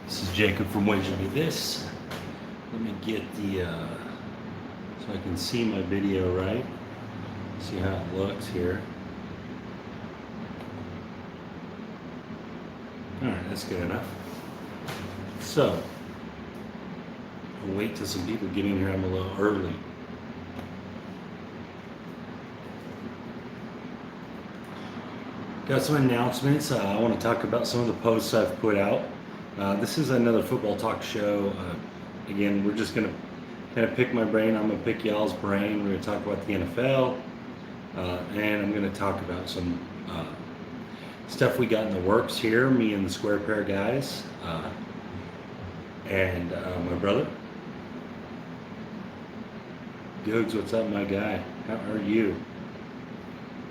This is Jacob from Wager Me This. Let me get the, so I can see my video right. See how it looks here. Alright, that's good enough. So, I'll wait till some people get in here. I'm a little early. Got some announcements. I want to talk about some of the posts I've put out. This is another football talk show. Again, we're just going to kind of pick my brain. I'm going to pick y'all's brain. We're going to talk about the NFL. And I'm going to talk about some stuff we got in the works here, me and the Square Pair guys. And my brother. Googs, what's up, my guy? How are you?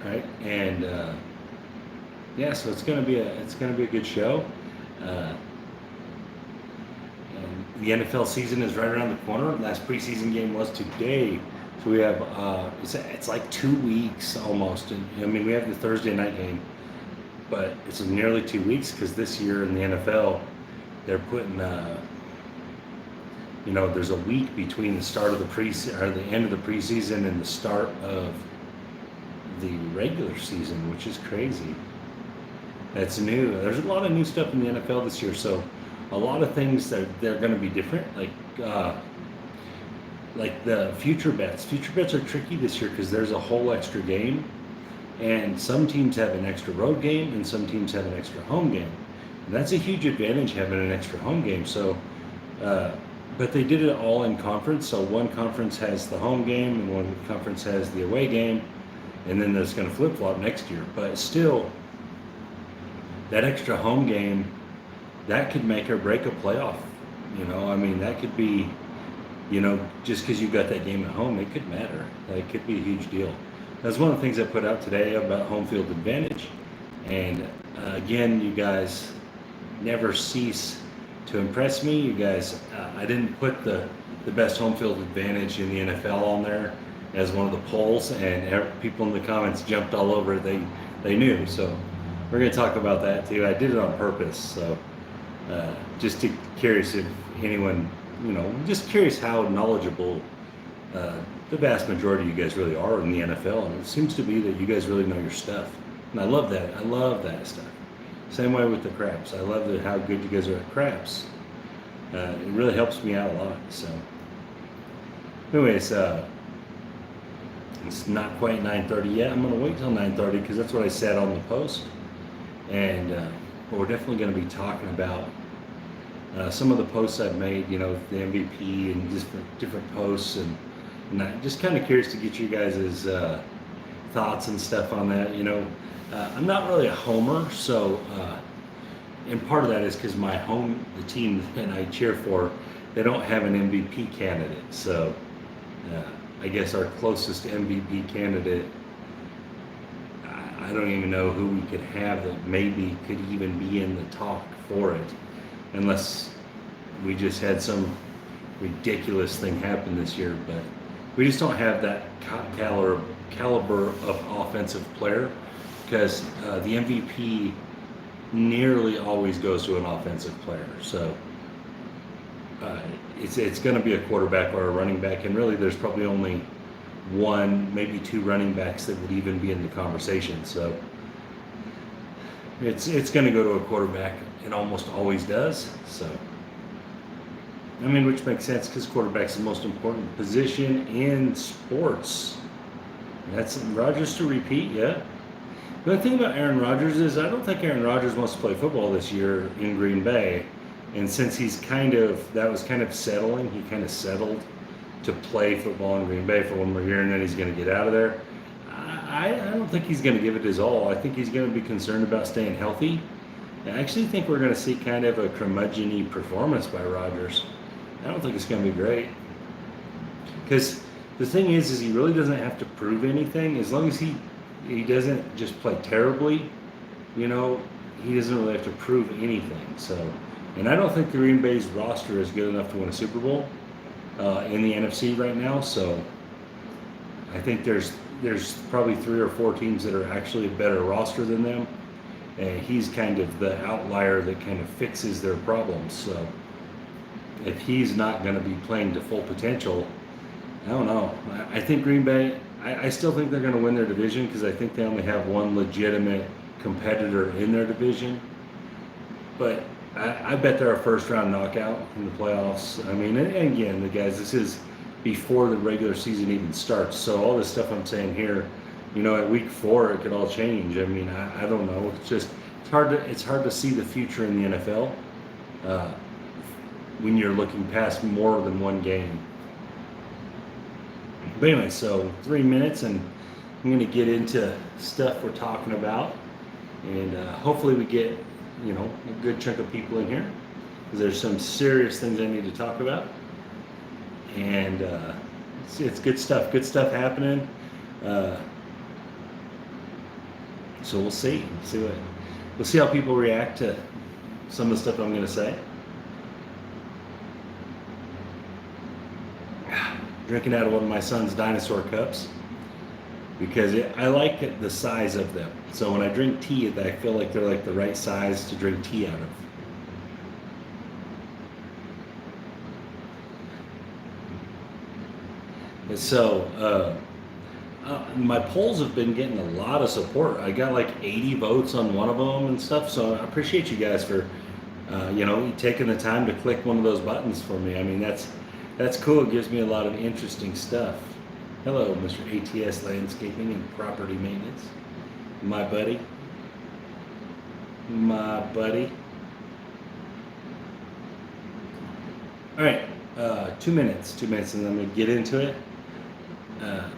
Right? And yeah, so it's gonna be a good show. And the NFL season is right around the corner. Last preseason game was today, so we have it's like 2 weeks almost. And I mean, we have the Thursday night game, but it's nearly 2 weeks because this year in the NFL, they're putting there's a week between the start of the the end of the preseason and the start of the regular season, which is crazy. That's new. There's a lot of new stuff in the NFL this year, so a lot of things that they're going to be different. Like the future bets. Future bets are tricky this year because there's a whole extra game, and some teams have an extra road game, and some teams have an extra home game. And that's a huge advantage having an extra home game. So, but they did it all in conference. So one conference has the home game, and one conference has the away game, and then there's going to flip flop next year. But still, that extra home game, that could make or break a playoff. I mean, that could be, just because you got that game at home, it could matter. It could be a huge deal. That's one of the things I put out today about home field advantage. And again, you guys never cease to impress me. You guys, I didn't put the best home field advantage in the NFL on there as one of the polls, and people in the comments jumped all over it. They knew. So we're going to talk about that too. I did it on purpose, so just curious if anyone, just curious how knowledgeable the vast majority of you guys really are in the NFL, and it seems to be that you guys really know your stuff, and I love that. I love that stuff. Same way with the craps. I love how good you guys are at craps. It really helps me out a lot. So, anyways, it's not quite 9:30 yet. I'm going to wait till 9:30 because that's what I said on the post. And but we're definitely going to be talking about some of the posts I've made, the MVP and just different posts, and I'm just kind of curious to get you guys' thoughts and stuff on that. I'm not really a homer, so and part of that is because the team that I cheer for, they don't have an MVP candidate. So I guess our closest MVP candidate, I don't even know who we could have that maybe could even be in the talk for it, unless we just had some ridiculous thing happen this year. But we just don't have that caliber of offensive player, because the MVP nearly always goes to an offensive player. So it's going to be a quarterback or a running back, and really there's probably only one, maybe two running backs that would even be in the conversation. So it's going to go to a quarterback. It almost always does. So I mean, which makes sense because quarterback's the most important position in sports. That's Rodgers to repeat, yeah. The thing about Aaron Rodgers is I don't think Aaron Rodgers wants to play football this year in Green Bay. And since that was kind of settling, he kind of settled to play football in Green Bay for one more year, and then he's going to get out of there. I don't think he's going to give it his all. I think he's going to be concerned about staying healthy. I actually think we're going to see kind of a curmudgeon-y performance by Rodgers. I don't think it's going to be great. Because the thing is he really doesn't have to prove anything. As long as he doesn't just play terribly, he doesn't really have to prove anything. So, and I don't think the Green Bay's roster is good enough to win a Super Bowl in the NFC right now. So I think there's probably 3 or 4 teams that are actually a better roster than them. and he's kind of the outlier that kind of fixes their problems. So if he's not going to be playing to full potential, I don't know. I think Green Bay, I still think they're going to win their division because I think they only have one legitimate competitor in their division. But I bet they're a first round knockout in the playoffs. I mean, and again, the guys, this is before the regular season even starts. So all this stuff I'm saying here, at week 4, it could all change. I mean, I don't know. It's hard to see the future in the NFL when you're looking past more than one game. But anyway, so 3 minutes, and I'm going to get into stuff we're talking about, and hopefully we get a good chunk of people in here, because there's some serious things I need to talk about, and it's good stuff happening. So we'll see how people react to some of the stuff I'm going to say. Drinking out of one of my son's dinosaur cups because I like the size of them. So when I drink tea, I feel like they're like the right size to drink tea out of. And so my polls have been getting a lot of support. I got like 80 votes on one of them and stuff. So I appreciate you guys for taking the time to click one of those buttons for me. I mean, that's cool. It gives me a lot of interesting stuff. Hello, Mr. ATS Landscaping and Property Maintenance. My buddy. All right, 2 minutes, and then I'm going to get into it. I'm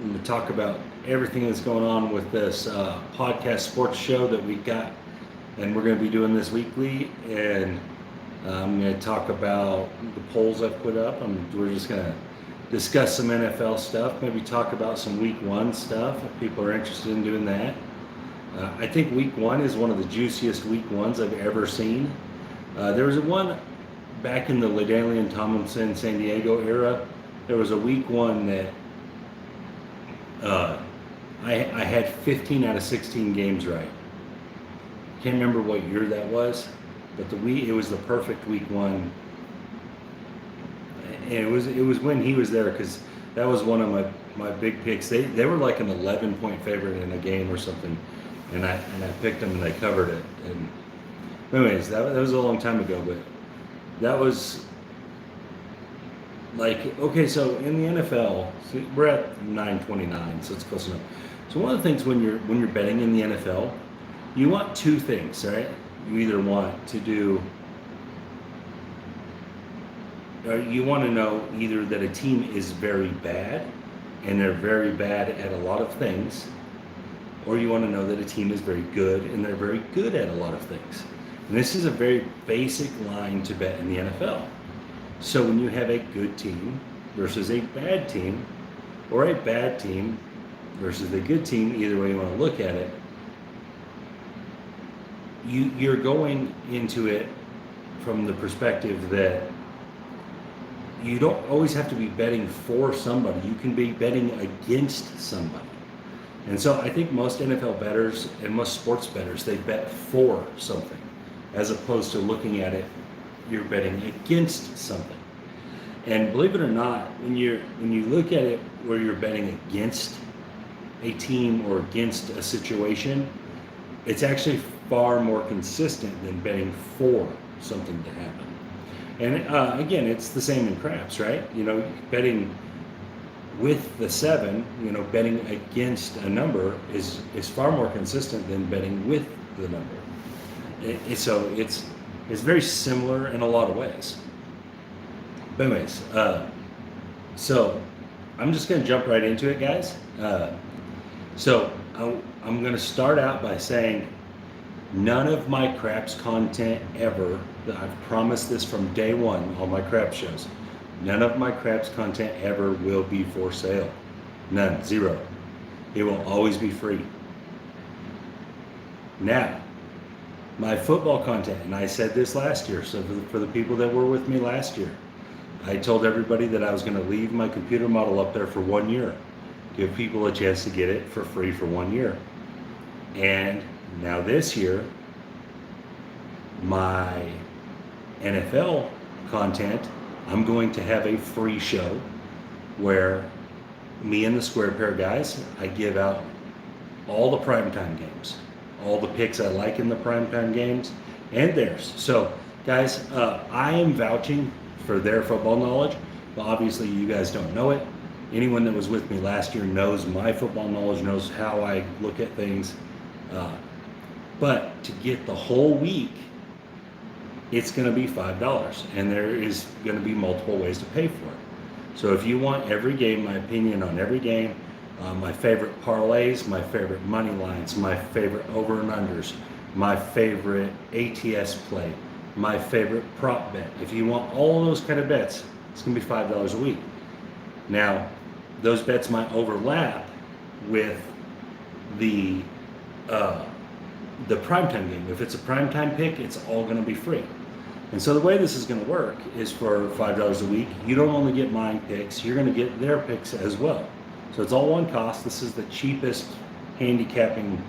going to talk about everything that's going on with this podcast sports show that we got, and we're going to be doing this weekly, and I'm going to talk about the polls I've put up. We're just going to discuss some NFL stuff, maybe talk about some week 1 stuff if people are interested in doing that. I think week 1 is one of the juiciest week 1s I've ever seen. There was one back in the LaDainian Tomlinson San Diego era. There was a week 1 that I had 15 out of 16 games right. Can't remember what year that was. But it was the perfect week 1, and it was when he was there, because that was one of my big picks. They were like an 11-point favorite in a game or something, and I picked them and they covered it. And anyways, that was a long time ago, but that was like, okay, so in the NFL, so we're at 9:29, so it's close enough. So one of the things when you're betting in the NFL, you want 2 things, right? You either want to you want to know either that a team is very bad and they're very bad at a lot of things, or you want to know that a team is very good and they're very good at a lot of things. And this is a very basic line to bet in the NFL. So when you have a good team versus a bad team, or a bad team versus a good team, either way you want to look at it, you're going into it from the perspective that you don't always have to be betting for somebody. You can be betting against somebody. And so I think most NFL bettors and most sports bettors, they bet for something, as opposed to looking at it, you're betting against something. And believe it or not, when you look at it where you're betting against a team or against a situation, it's actually far more consistent than betting for something to happen. And again, it's the same in craps, right? Betting with the 7, betting against a number is far more consistent than betting with the number. So it's very similar in a lot of ways. But anyways, so I'm just going to jump right into it, guys. So I'm going to start out by saying none of my craps content ever, I've promised this from day 1, all my crap shows, none of my craps content ever will be for sale. None, 0. It will always be free. Now, my football content, and I said this last year, so for the people that were with me last year, I told everybody that I was going to leave my computer model up there for 1 year, give people a chance to get it for free for 1 year. And Now this year, my NFL content, I'm going to have a free show where me and the Square Pair guys, I give out all the primetime games, all the picks I like in the primetime games, and theirs. So, guys, I am vouching for their football knowledge, but obviously you guys don't know it. Anyone that was with me last year knows my football knowledge, knows how I look at things. But to get the whole week, it's going to be $5, and there is going to be multiple ways to pay for it. So if you want every game, my opinion on every game, my favorite parlays, my favorite money lines, my favorite over and unders, my favorite ATS play, my favorite prop bet. If you want all of those kind of bets, it's going to be $5 a week. Now, those bets might overlap with the primetime game. If it's a primetime pick, it's all going to be free. And so the way this is going to work is for $5 a week, you don't only get my picks, you're going to get their picks as well. So it's all one cost. This is the cheapest handicapping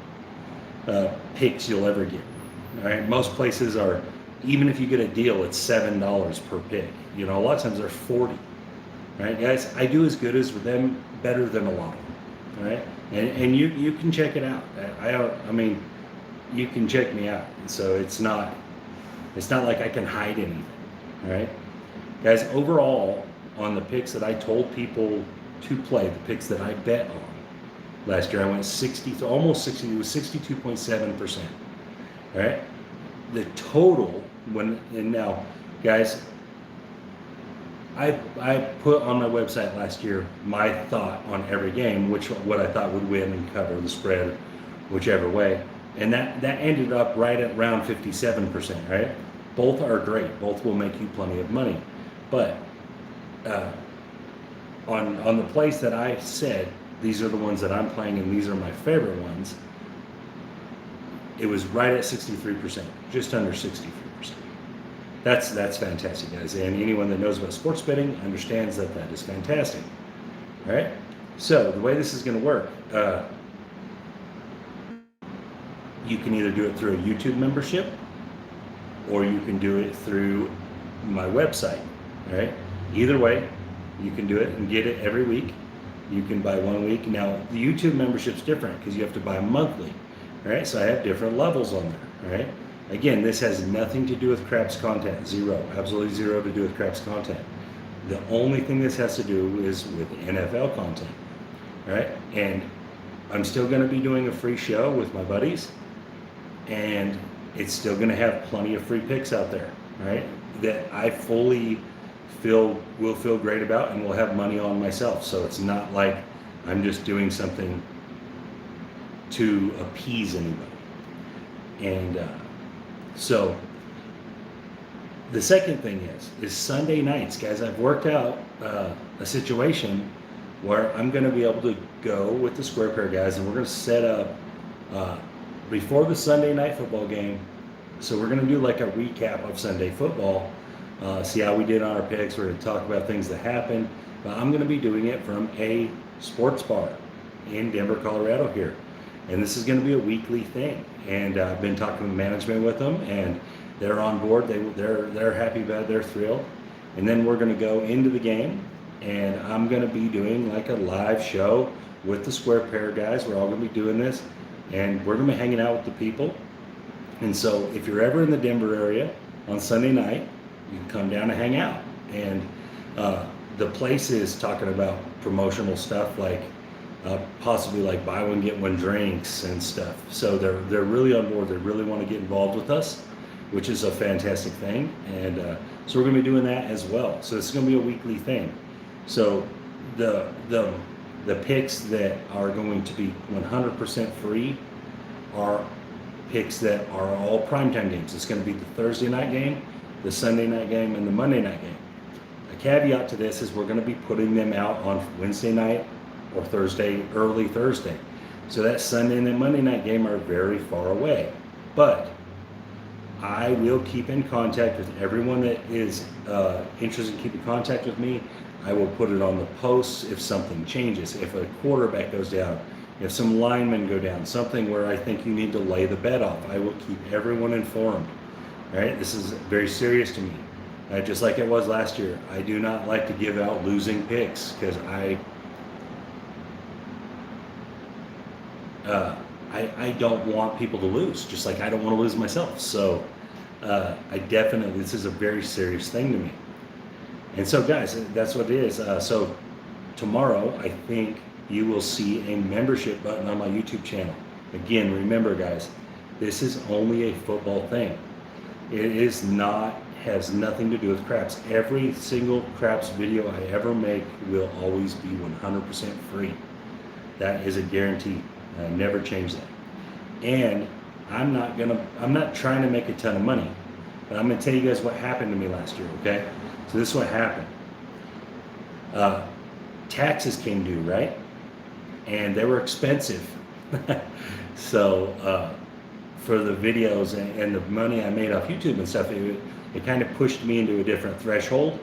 picks you'll ever get. All right, most places are, even if you get a deal, it's $7 per pick. You know, a lot of times they're 40. All right, guys, I do as good as with them, better than a lot of them. All right, and you can check it out. I mean, you can check me out. So it's not like I can hide anything. All right, guys, overall on the picks that I told people to play, the picks that I bet on last year, I went 60 to almost 60. It was 62.7%. All right, the total and now, guys, I put on my website last year my thought on every game, what I thought would win and cover the spread, whichever way, and that ended up right at around 57%. Right, both are great. Both will make you plenty of money, but on the place that I said these are the ones that I'm playing and these are my favorite ones, it was right at 63%, just under 63%. That's fantastic, guys. And anyone that knows about sports betting understands that is fantastic. All right. So the way this is going to work, you can either do it through a YouTube membership, or you can do it through my website. All right. Either way, you can do it and get it every week. You can buy 1 week. Now the YouTube membership's different because you have to buy monthly. All right. So I have different levels on there. All right. Again, this has nothing to do with Craps content. Zero. Absolutely zero to do with Craps content. The only thing this has to do is with NFL content. All right. And I'm still going to be doing a free show with my buddies, and it's still going to have plenty of free picks out there. All right. That I fully will feel great about and will have money on myself. So it's not like I'm just doing something to appease anybody. And so the second thing is Sunday nights, guys. I've worked out a situation where I'm going to be able to go with the Square Pair guys, and we're going to set up before the Sunday night football game. So we're going to do like a recap of Sunday football, see how we did on our picks. We're going to talk about things that happened. But I'm going to be doing it from a sports bar in Denver, Colorado here. And this is going to be a weekly thing. And I've been talking to management with them, and they're on board. They're happy about it. They're thrilled. And then we're going to go into the game, and I'm going to be doing like a live show with the Square Pair guys. We're all going to be doing this, and we're going to be hanging out with the people. And so if you're ever in the Denver area on Sunday night, you can come down and hang out. And the place is talking about promotional stuff like possibly like buy one get one drinks and stuff. So they're really on board. They really want to get involved with us, which is a fantastic thing. And so we're going to be doing that as well. So it's going to be a weekly thing. So the picks that are going to be 100% free are picks that are all primetime games. It's going to be the Thursday night game, the Sunday night game, and the Monday night game. A caveat to this is we're going to be putting them out on Wednesday night or Thursday, early Thursday. So that Sunday and that Monday night game are very far away. But I will keep in contact with everyone that is interested in keeping contact with me. I will put it on the posts if something changes. If a quarterback goes down, If some linemen go down, something where I think you need to lay the bet off, I will keep everyone informed. All right, this is very serious to me. Just like it was last year, I do not like to give out losing picks because I don't want people to lose, just like I don't want to lose myself. So I definitely, this is a very serious thing to me. And so guys, that's what it is. So tomorrow, I think you will see a membership button on my YouTube channel. Again, remember guys, this is only a football thing. It is not, has nothing to do with craps. Every single craps video I ever make will always be 100% free. That is a guarantee. I never change that. And I'm not trying to make a ton of money, but I'm gonna tell you guys what happened to me last year, okay? So this is what happened. Taxes came due, right? And they were expensive. So for the videos and the money I made off YouTube and stuff, it kind of pushed me into a different threshold.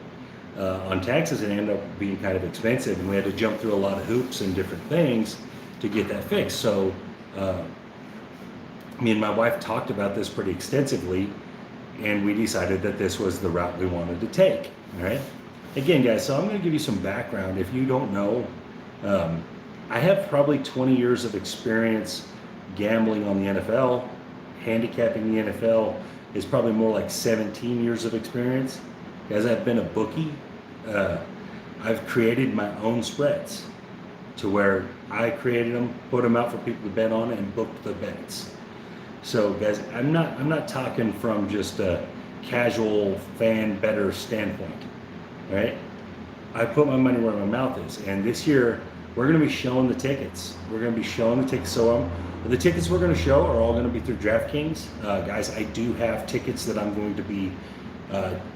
On taxes, it ended up being kind of expensive, and we had to jump through a lot of hoops and different things to get that fixed. So me and my wife talked about this pretty extensively, and we decided that this was the route we wanted to take. All right. Again, guys, so I'm going to give you some background. If you don't know, I have probably 20 years of experience gambling on the NFL. Handicapping the NFL is probably more like 17 years of experience. As I've been a bookie, I've created my own spreads to where I created them, put them out for people to bet on, and booked the bets. So, guys, I'm not talking from just a casual fan bettor standpoint, right? I put my money where my mouth is, and this year we're going to be showing the tickets. We're going to be showing the tickets. So the tickets we're going to show are all going to be through DraftKings. Guys, I do have tickets that I'm going to be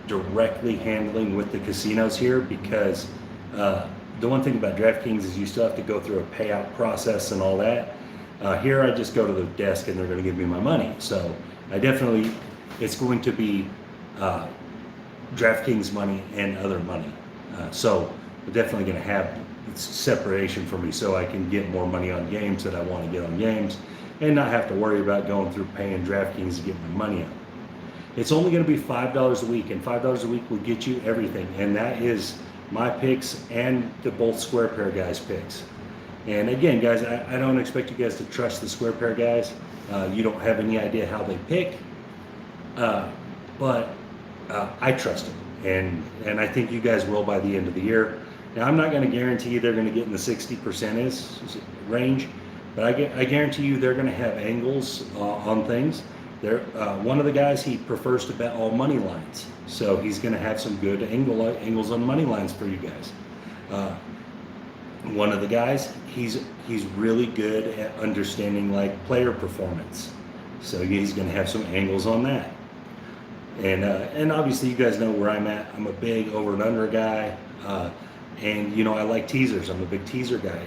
directly handling with the casinos here, because the one thing about DraftKings is you still have to go through a payout process and all that. Here I just go to the desk and they're going to give me my money. So I definitely, it's going to be DraftKings money and other money. So we're definitely going to have separation for me, so I can get more money on games that I want to get on games and not have to worry about going through paying DraftKings to get my money out. It's only going to be $5 a week, and $5 a week will get you everything. And that is my picks and the both Square Pair guys' picks. And again, guys, I don't expect you guys to trust the Square Pair guys. You don't have any idea how they pick, but I trust them, and I think you guys will by the end of the year. Now, I'm not going to guarantee they're going to get in the 60% range, but I guarantee you they're going to have angles on things. One of the guys, he prefers to bet all money lines, so he's going to have some good angles on money lines for you guys. One of the guys, he's really good at understanding like player performance, so he's going to have some angles on that. And obviously you guys know where I'm at. I'm a big over and under guy, and you know I like teasers. I'm a big teaser guy.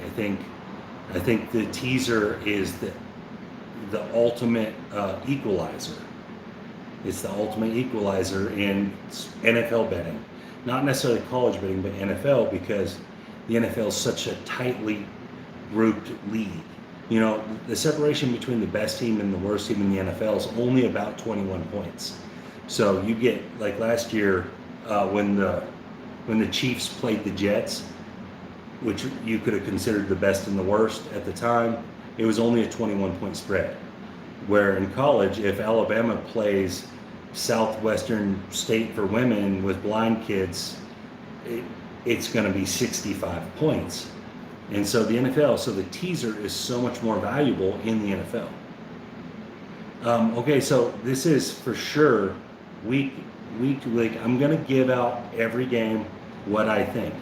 I think the teaser is the ultimate equalizer. It's the ultimate equalizer in NFL betting, not necessarily college betting, but NFL, because the NFL is such a tightly grouped league. You know, the separation between the best team and the worst team in the NFL is only about 21 points. So you get, like last year, when the Chiefs played the Jets, which you could have considered the best and the worst at the time, it was only a 21-point spread. Where in college, if Alabama plays Southwestern State for women with blind kids, it's going to be 65 points. And so the NFL, so the teaser is so much more valuable in the NFL. Okay, so this is for sure week like I'm going to give out every game what I think,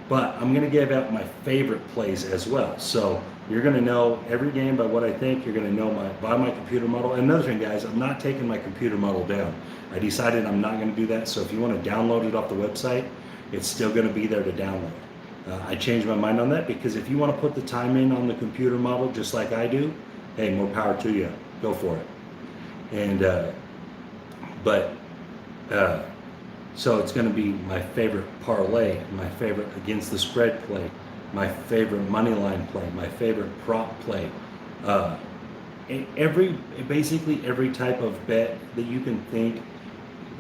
but I'm going to give out my favorite plays as well. So you're going to know every game by what I think. You're going to know by my computer model. And another thing, guys, I'm not taking my computer model down. I decided I'm not going to do that. So if you want to download it off the website, it's still going to be there to download. I changed my mind on that, because if you want to put the time in on the computer model just like I do, hey, more power to you. Go for it. And so it's going to be my favorite parlay, my favorite against the spread play, my favorite money line play, my favorite prop play. Uh, basically every type of bet that you can think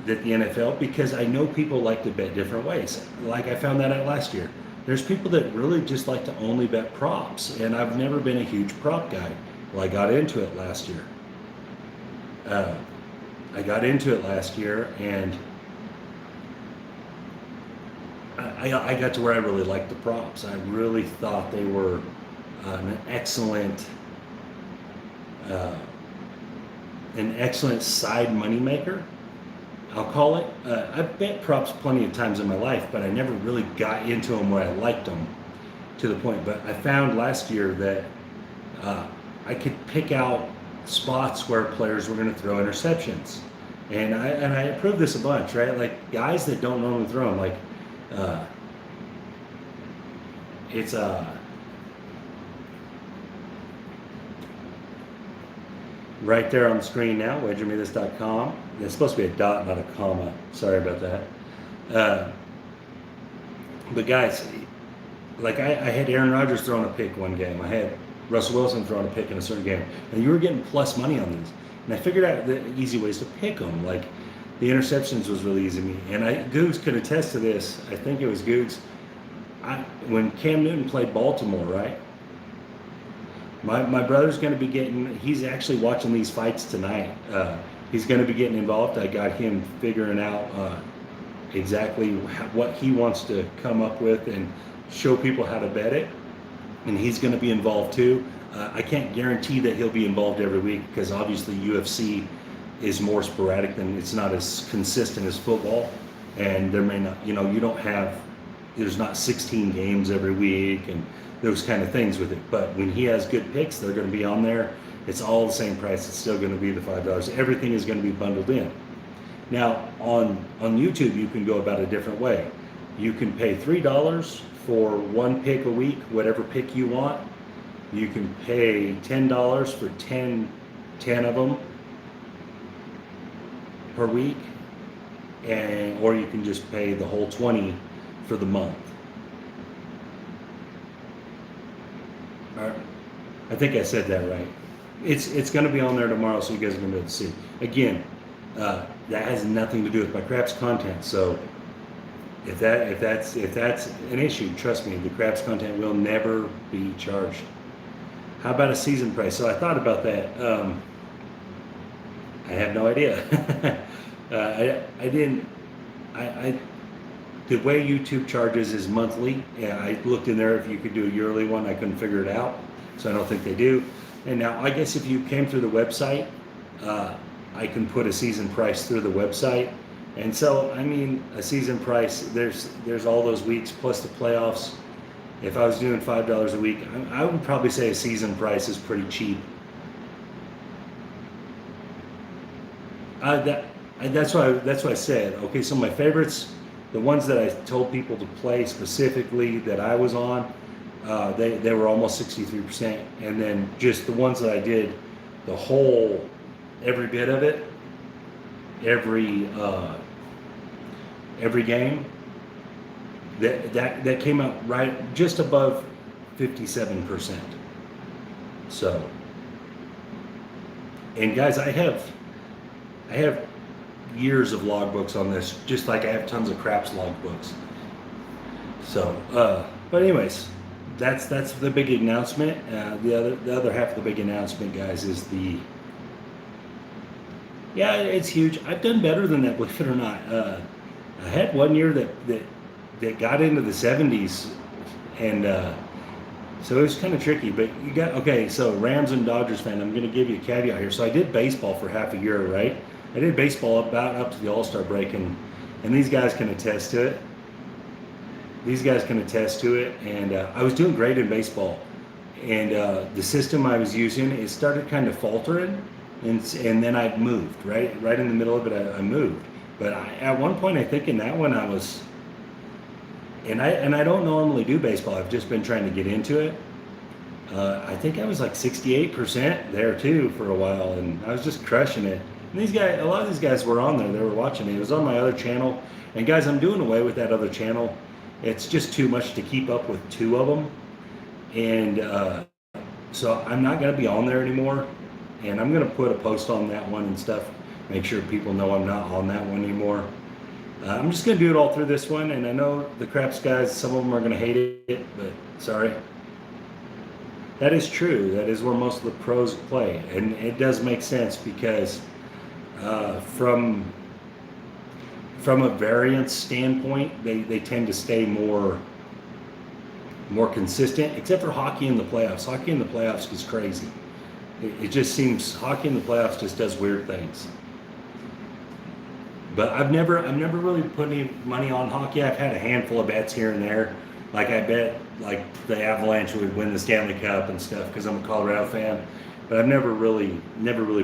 that the NFL, because I know people like to bet different ways. Like I found that out last year. There's people that really just like to only bet props, and I've never been a huge prop guy. Well, I got into it last year. And I got to where I really liked the props. I really thought they were an excellent side money maker, I'll call it. I've bet props plenty of times in my life, but I never really got into them where I liked them to the point. But I found last year that I could pick out spots where players were going to throw interceptions, and I approved this a bunch, right? Like guys that don't normally throw them, like it's right there on the screen now, wagermethodist.com. It's supposed to be a dot, not a comma. Sorry about that. But guys, like I had Aaron Rodgers throwing a pick one game. I had Russell Wilson throwing a pick in a certain game. And you were getting plus money on these. And I figured out the easy ways to pick them. Like the interceptions was really easy to me. And Googs could attest to this. I think it was Googs. When Cam Newton played Baltimore, right? My brother's going to be he's actually watching these fights tonight. He's going to be getting involved. I got him figuring out exactly what he wants to come up with and show people how to bet it. And he's going to be involved too. I can't guarantee that he'll be involved every week because obviously UFC is more sporadic it's not as consistent as football. And there may not, there's not 16 games every week and those kind of things with it. But when he has good picks, they're going to be on there. It's all the same price. It's still going to be the $5. Everything is going to be bundled in. Now, on YouTube, you can go about a different way. You can pay $3 for one pick a week, whatever pick you want. You can pay $10 for 10 of them per week, or you can just pay the whole 20 for the month. I think I said that right. It's going to be on there tomorrow, so you guys are going to be able to see. Again, that has nothing to do with my craps content. So if that's an issue, trust me, the craps content will never be charged. How about a season price? So I thought about that. I have no idea. The way YouTube charges is monthly. Yeah, I looked in there if you could do a yearly one. I couldn't figure it out, so I don't think they do. And now I guess if you came through the website, I can put a season price through the website. And so, I mean, a season price, there's all those weeks plus the playoffs. If I was doing $5 a week, I would probably say a season price is pretty cheap. That's why I said, okay, so my favorites, the ones that I told people to play specifically that I was on, they were almost 63%. And then just the ones that I did every bit of it, every game, that came out right just above 57%. So, and guys, I have years of logbooks on this, just like I have tons of craps logbooks. So, but anyways, that's the big announcement. The other half of the big announcement, guys, is it's huge. I've done better than that, believe it or not. I had one year that got into the 70s, and so it was kind of tricky. But so Rams and Dodgers fan, I'm going to give you a caveat here. So I did baseball for half a year, right? I did baseball about up to the All-Star break, and these guys can attest to it. And I was doing great in baseball, and the system I was using, it started kind of faltering, and then I moved right in the middle of it. I moved, but at one point I think in that one I was, and I don't normally do baseball. I've just been trying to get into it. I think I was like 68% there too for a while, and I was just crushing it. And a lot of these guys were on there. They were watching it. It was on my other channel. And guys, I'm doing away with that other channel. It's just too much to keep up with two of them. And so I'm not going to be on there anymore. And I'm going to put a post on that one and stuff. Make sure people know I'm not on that one anymore. I'm just going to do it all through this one. And I know the craps guys, some of them are going to hate it, but sorry. That is true. That is where most of the pros play. And it does make sense because from a variance standpoint, they tend to stay more consistent, except for hockey in the playoffs. Hockey in the playoffs is crazy. It just seems hockey in the playoffs just does weird things. But I've never really put any money on hockey. I've had a handful of bets here and there. Like I bet like the Avalanche would win the Stanley Cup and stuff because I'm a Colorado fan. But I've never really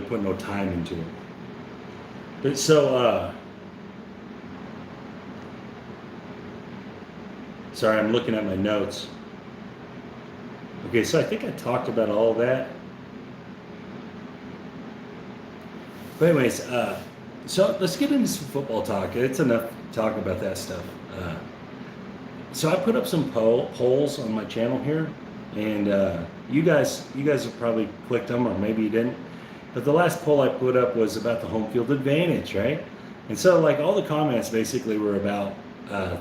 put no time into it. But so sorry, I'm looking at my notes. Okay, so I think I talked about all of that. But anyways, so let's get into some football talk. It's enough talk about that stuff. So I put up some polls on my channel here, and you guys have probably clicked them, or maybe you didn't. But the last poll I put up was about the home field advantage, right? And so like all the comments basically were about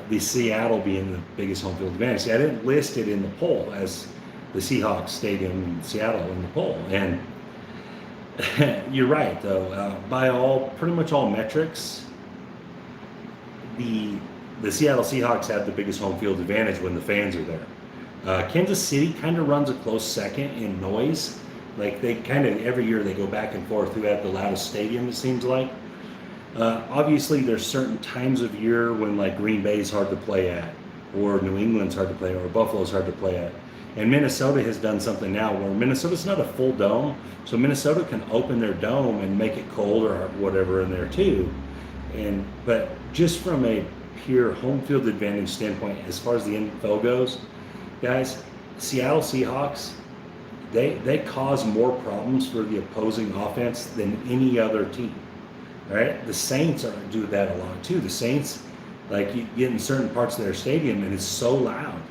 the Seattle being the biggest home field advantage. See, I didn't list it in the poll as the Seahawks Stadium in Seattle in the poll, and you're right though. By pretty much all metrics, the Seattle Seahawks have the biggest home field advantage when the fans are there. Kansas City kind of runs a close second in noise. Like they kind of every year they go back and forth who had the loudest stadium. It seems like. Obviously, there's certain times of year when like Green Bay is hard to play at, or New England's hard to play, or Buffalo's hard to play at. And Minnesota has done something now where Minnesota's not a full dome, so Minnesota can open their dome and make it cold or whatever in there too. But just from a pure home field advantage standpoint, as far as the info goes, guys, Seattle Seahawks, they cause more problems for the opposing offense than any other team. Right? The Saints do that a lot too. The Saints, like you get in certain parts of their stadium and it's so loud,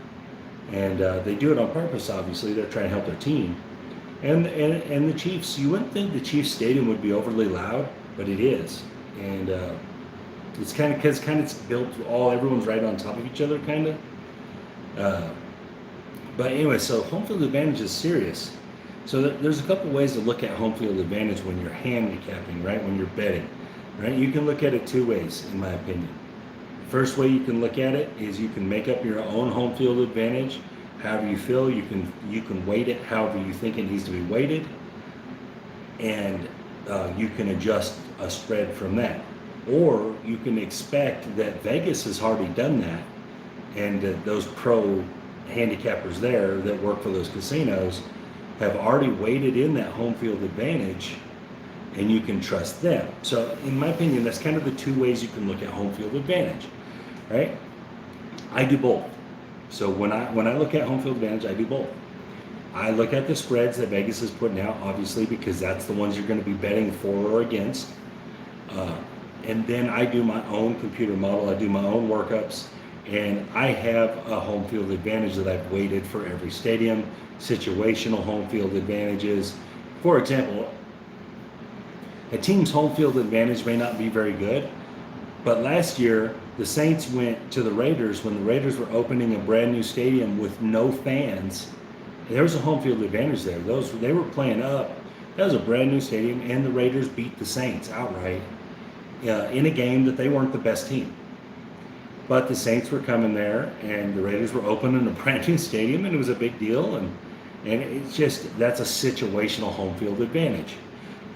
and they do it on purpose. Obviously, they're trying to help their team. And the Chiefs, you wouldn't think the Chiefs stadium would be overly loud, but it is. And it's kind of because it's built everyone's right on top of each other, kind of. But anyway, so home field advantage is serious. So there's a couple ways to look at home field advantage when you're handicapping, right? When you're betting, right? You can look at it two ways, in my opinion. First way you can look at it is you can make up your own home field advantage. However you feel, you can weight it however you think it needs to be weighted, and you can adjust a spread from that. Or you can expect that Vegas has already done that, and those pro handicappers there that work for those casinos have already weighted in that home field advantage, and you can trust them. So in my opinion, that's kind of the two ways you can look at home field advantage, right? I do both. So when I look at home field advantage, I do both. I look at the spreads that Vegas is putting out, obviously, because that's the ones you're going to be betting for or against. And then I do my own computer model. I do my own workups, and I have a home field advantage that I've weighted for every stadium. Situational home field advantages. For example, a team's home field advantage may not be very good, but last year the Saints went to the Raiders when the Raiders were opening a brand new stadium with no fans. There was a home field advantage there. They were playing up. That was a brand new stadium, and the Raiders beat the Saints outright in a game that they weren't the best team. But the Saints were coming there, and the Raiders were opening a brand new stadium, and it was a big deal. And it's just, that's a situational home field advantage.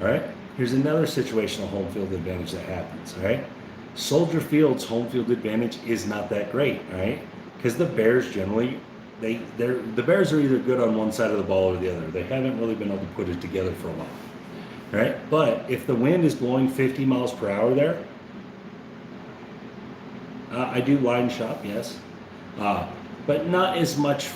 All right. Here's another situational home field advantage that happens. All right. Soldier Field's home field advantage is not that great. All right. Because the Bears generally, the Bears are either good on one side of the ball or the other. They haven't really been able to put it together for a while. All right. But if the wind is blowing 50 miles per hour there, I do line shop, yes. But not as much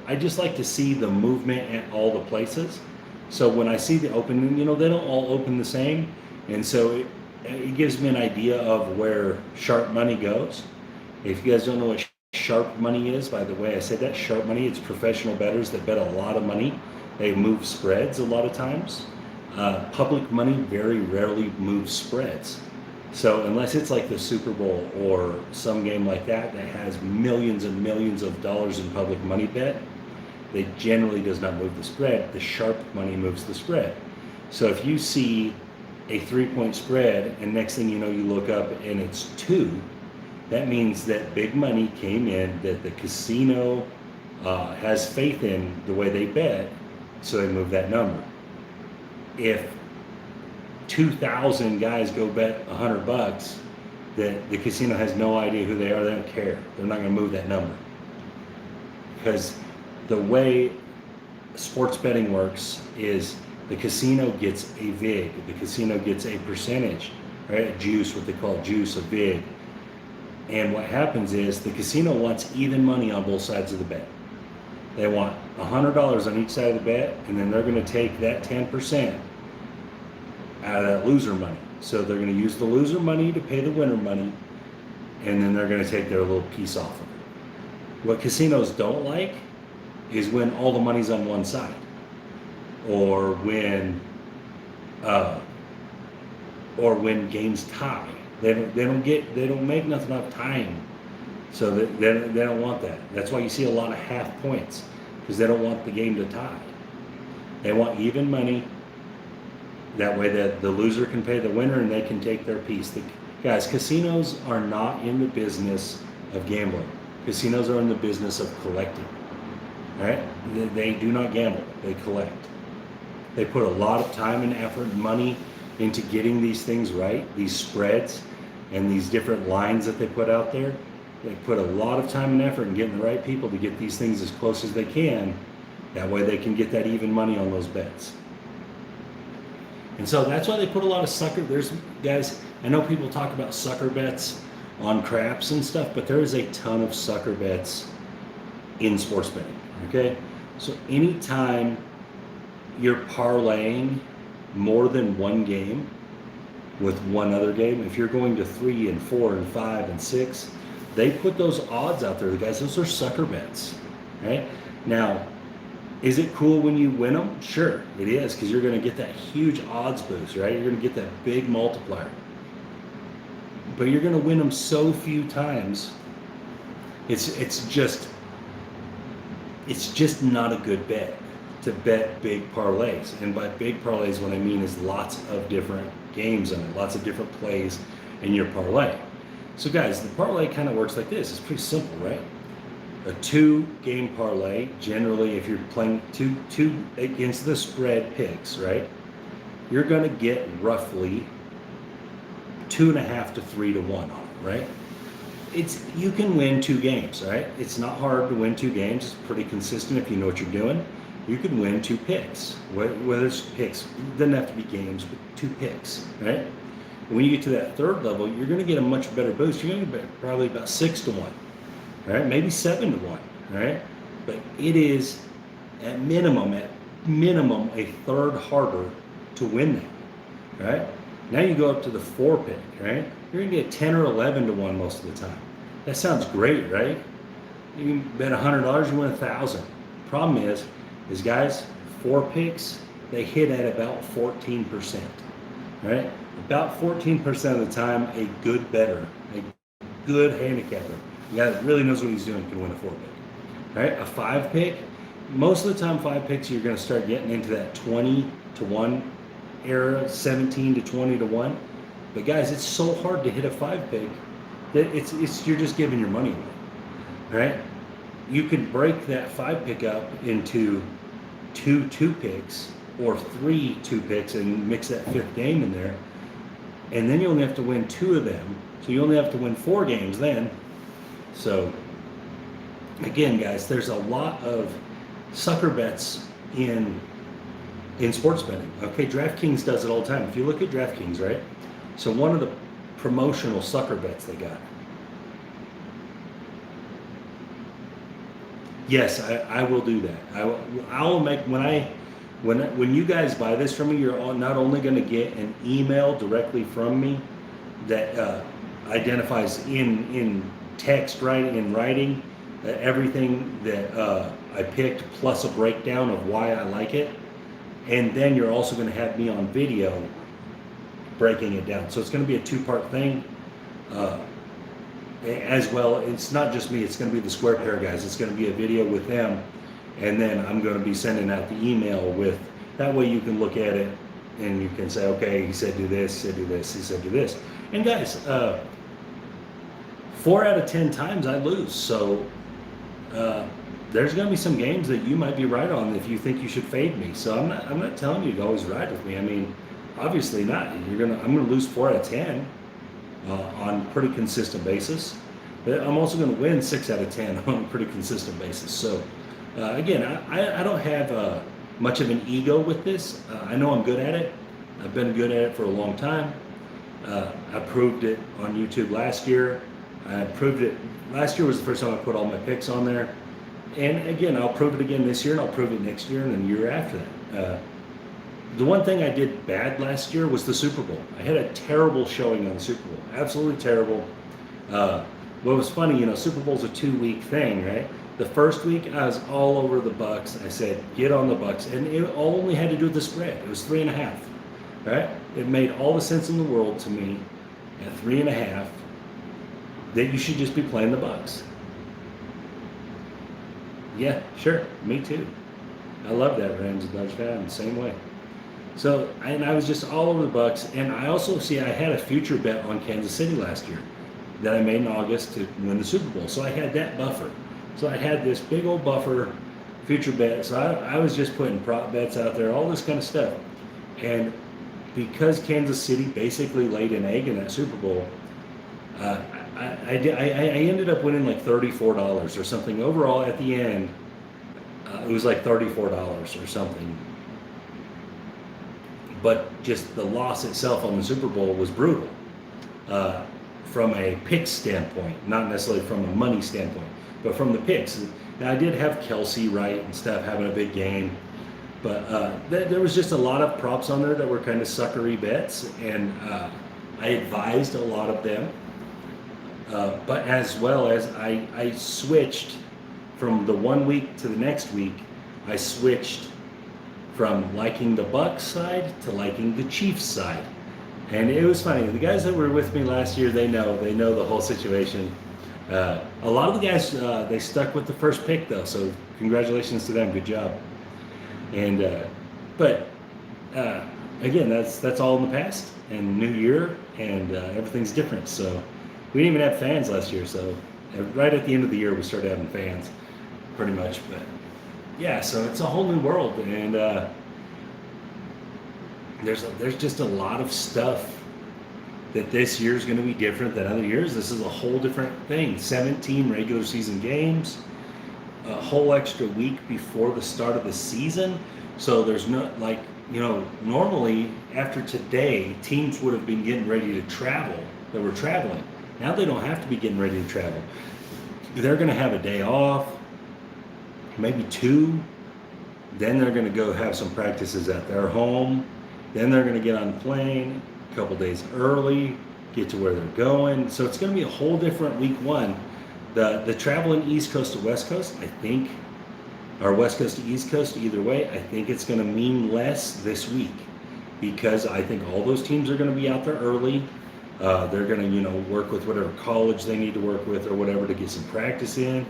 I just like to see the movement at all the places. So when I see the opening, they don't all open the same. And so it gives me an idea of where sharp money goes. If you guys don't know what sharp money is, by the way. I said that sharp money, it's professional bettors that bet a lot of money. They move spreads a lot of times. Public money very rarely moves spreads. So unless it's like the Super Bowl or some game like that that has millions and millions of dollars in public money bet, it generally does not move the spread. The sharp money moves the spread. So if you see a 3-point spread and next thing you know you look up and it's 2, that means that big money came in, that the casino has faith in the way they bet, so they move that number. If 2,000 guys go bet $100, that the casino has no idea who they are, they don't care. They're not going to move that number. Because the way sports betting works is the casino gets a vig, the casino gets a percentage, right? A juice, what they call juice, a vig. And what happens is the casino wants even money on both sides of the bet. They want $100 on each side of the bet, and then they're going to take that 10% out of that loser money. So they're going to use the loser money to pay the winner money, and then they're going to take their little piece off of it. What casinos don't like is when all the money's on one side, or when games tie. They don't make nothing off tying. So they don't want that. That's why you see a lot of half points, because they don't want the game to tie. They want even money. That way the loser can pay the winner and they can take their piece. Guys, casinos are not in the business of gambling. Casinos are in the business of collecting. All right? They do not gamble. They collect. They put a lot of time and effort and money into getting these things right, these spreads and these different lines that they put out there. They put a lot of time and effort in getting the right people to get these things as close as they can. That way they can get that even money on those bets. And so that's why they put a lot of sucker. Guys, I know people talk about sucker bets on craps and stuff, but there is a ton of sucker bets in sports betting, okay? So anytime you're parlaying more than one game with one other game, if you're going to 3 and 4 and 5 and 6, they put those odds out there, guys. Those are sucker bets, right? Now, is it cool when you win them? Sure, it is, because you're going to get that huge odds boost, right? You're going to get that big multiplier. But you're going to win them so few times. It's just not a good bet to bet big parlays. And by big parlays, what I mean is lots of different games in it, lots of different plays in your parlay. So guys, the parlay kind of works like this. It's pretty simple, right? A 2-game parlay, generally if you're playing two against the spread picks, right? You're going to get roughly 2.5 to 3 to 1 on it, right? You can win 2 games, right? It's not hard to win 2 games. It's pretty consistent if you know what you're doing. You can win 2 picks, whether it's picks, it doesn't have to be games, but 2 picks, right? And when you get to that 3rd level, you're going to get a much better boost. You're going to get probably about 6 to 1. Right? Maybe 7 to 1, right? But it is at minimum a third harder to win that, right? Now you go up to the 4 pick, right? You're gonna get 10 or 11 to 1 most of the time. That sounds great, right? You can bet $100, you win 1,000. Problem is guys, 4 picks, they hit at about 14%, right? About 14% of the time, a good bettor, a good handicapper, the guy that really knows what he's doing, can win a 4 pick, right? A 5 pick, most of the time 5 picks, you're going to start getting into that 20 to 1 era, 17 to 20 to 1. But guys, it's so hard to hit a 5 pick that you're just giving your money away, right? You can break that 5 pick up into 2 picks or 3 2 picks and mix that 5th game in there. And then you only have to win 2 of them. So you only have to win 4 games then. So again, guys, there's a lot of sucker bets in sports betting. Okay, DraftKings does it all the time. If you look at DraftKings, right? So one of the promotional sucker bets they got. Yes, I will do that. I'll make when you guys buy this from me, you're not only going to get an email directly from me that identifies in text in writing everything that I picked plus a breakdown of why I like it. And then you're also going to have me on video breaking it down. So it's going to be a two-part thing. As well, it's not just me, it's going to be the Square Pair guys. It's going to be a video with them. And then I'm going to be sending out the email with, that way you can look at it and you can say, okay, he said do this, he said do this, he said do this. And guys, 4 out of 10 times I lose. So there's going to be some games that you might be right on if you think you should fade me. So I'm not telling you to always ride with me. I mean, obviously not. I'm going to lose 4 out of 10 on a pretty consistent basis. But I'm also going to win 6 out of 10 on a pretty consistent basis. So again, I don't have much of an ego with this. I know I'm good at it. I've been good at it for a long time. I proved it on YouTube last year. I proved it. Last year was the first time I put all my picks on there. And again, I'll prove it again this year, and I'll prove it next year and then the year after that. The one thing I did bad last year was the Super Bowl. I had a terrible showing on the Super Bowl. Absolutely terrible. What was funny, Super Bowl's a 2-week thing, right? The first week, I was all over the Bucks. I said, get on the Bucks. And it only had to do with the spread. It was 3.5, right? It made all the sense in the world to me at 3.5 that you should just be playing the Bucks. Yeah, sure. Me too. I love that Rams and Dodge fan, same way. So, and I was just all over the Bucks. And I also, I had a future bet on Kansas City last year that I made in August to win the Super Bowl. So I had that buffer. So I had this big old buffer future bet. So I was just putting prop bets out there, all this kind of stuff. And because Kansas City basically laid an egg in that Super Bowl, I ended up winning like $34 or something. Overall, at the end, it was like $34 or something. But just the loss itself on the Super Bowl was brutal from a pick standpoint, not necessarily from a money standpoint, but from the picks. Now, I did have Kelsey right and stuff having a big game, but there was just a lot of props on there that were kind of suckery bets, and I advised a lot of them. But as well as I switched from the 1 week to the next week, I switched from liking the Bucs side to liking the Chiefs side. And it was funny. The guys that were with me last year, they know the whole situation. A lot of the guys, they stuck with the first pick though, so congratulations to them. Good job. And but again, that's all in the past, and new year, and everything's different. So we didn't even have fans last year. So right at the end of the year, we started having fans, pretty much. But yeah, so it's a whole new world, and there's just a lot of stuff that this year is going to be different than other years. This is a whole different thing. 17 regular season games, a whole extra week before the start of the season. So there's no, normally after today, teams would have been getting ready to travel. That were traveling. Now they don't have to be getting ready to travel. They're going to have a day off, maybe 2. Then they're going to go have some practices at their home. Then they're going to get on a plane a couple days early, get to where they're going. So it's going to be a whole different week 1. The traveling East Coast to West Coast, I think, or West Coast to East Coast, either way, I think it's going to mean less this week, because I think all those teams are going to be out there early. They're going to, work with whatever college they need to work with or whatever to get some practice in,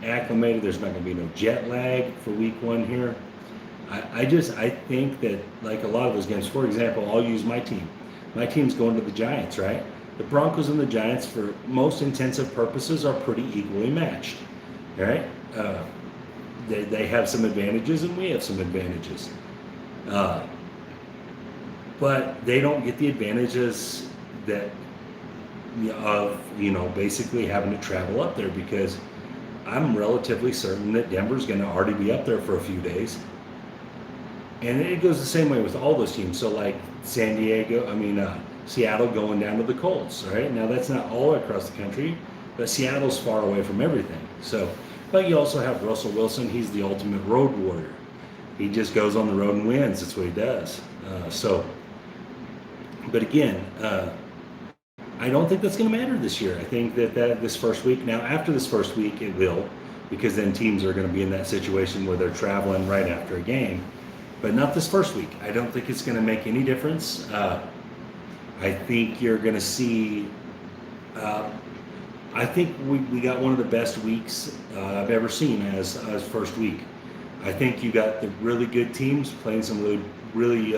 acclimated. There's not going to be no jet lag for week 1 here. I think that, like a lot of those games, for example, I'll use my team. My team's going to the Giants, right? The Broncos and the Giants, for most intensive purposes, are pretty equally matched, right? They have some advantages and we have some advantages. But they don't get the advantages that of basically having to travel up there, because I'm relatively certain that Denver's going to already be up there for a few days. And it goes the same way with all those teams. So like Seattle going down to the Colts, right? Now that's not all across the country, but Seattle's far away from everything. So, but you also have Russell Wilson. He's the ultimate road warrior. He just goes on the road and wins. That's what he does. But again, I don't think that's going to matter this year. I think that this first week, now after this first week, it will, because then teams are going to be in that situation where they're traveling right after a game, but not this first week. I don't think it's going to make any difference. I think you're going to see. I think we got one of the best weeks I've ever seen as first week. I think you got the really good teams playing some really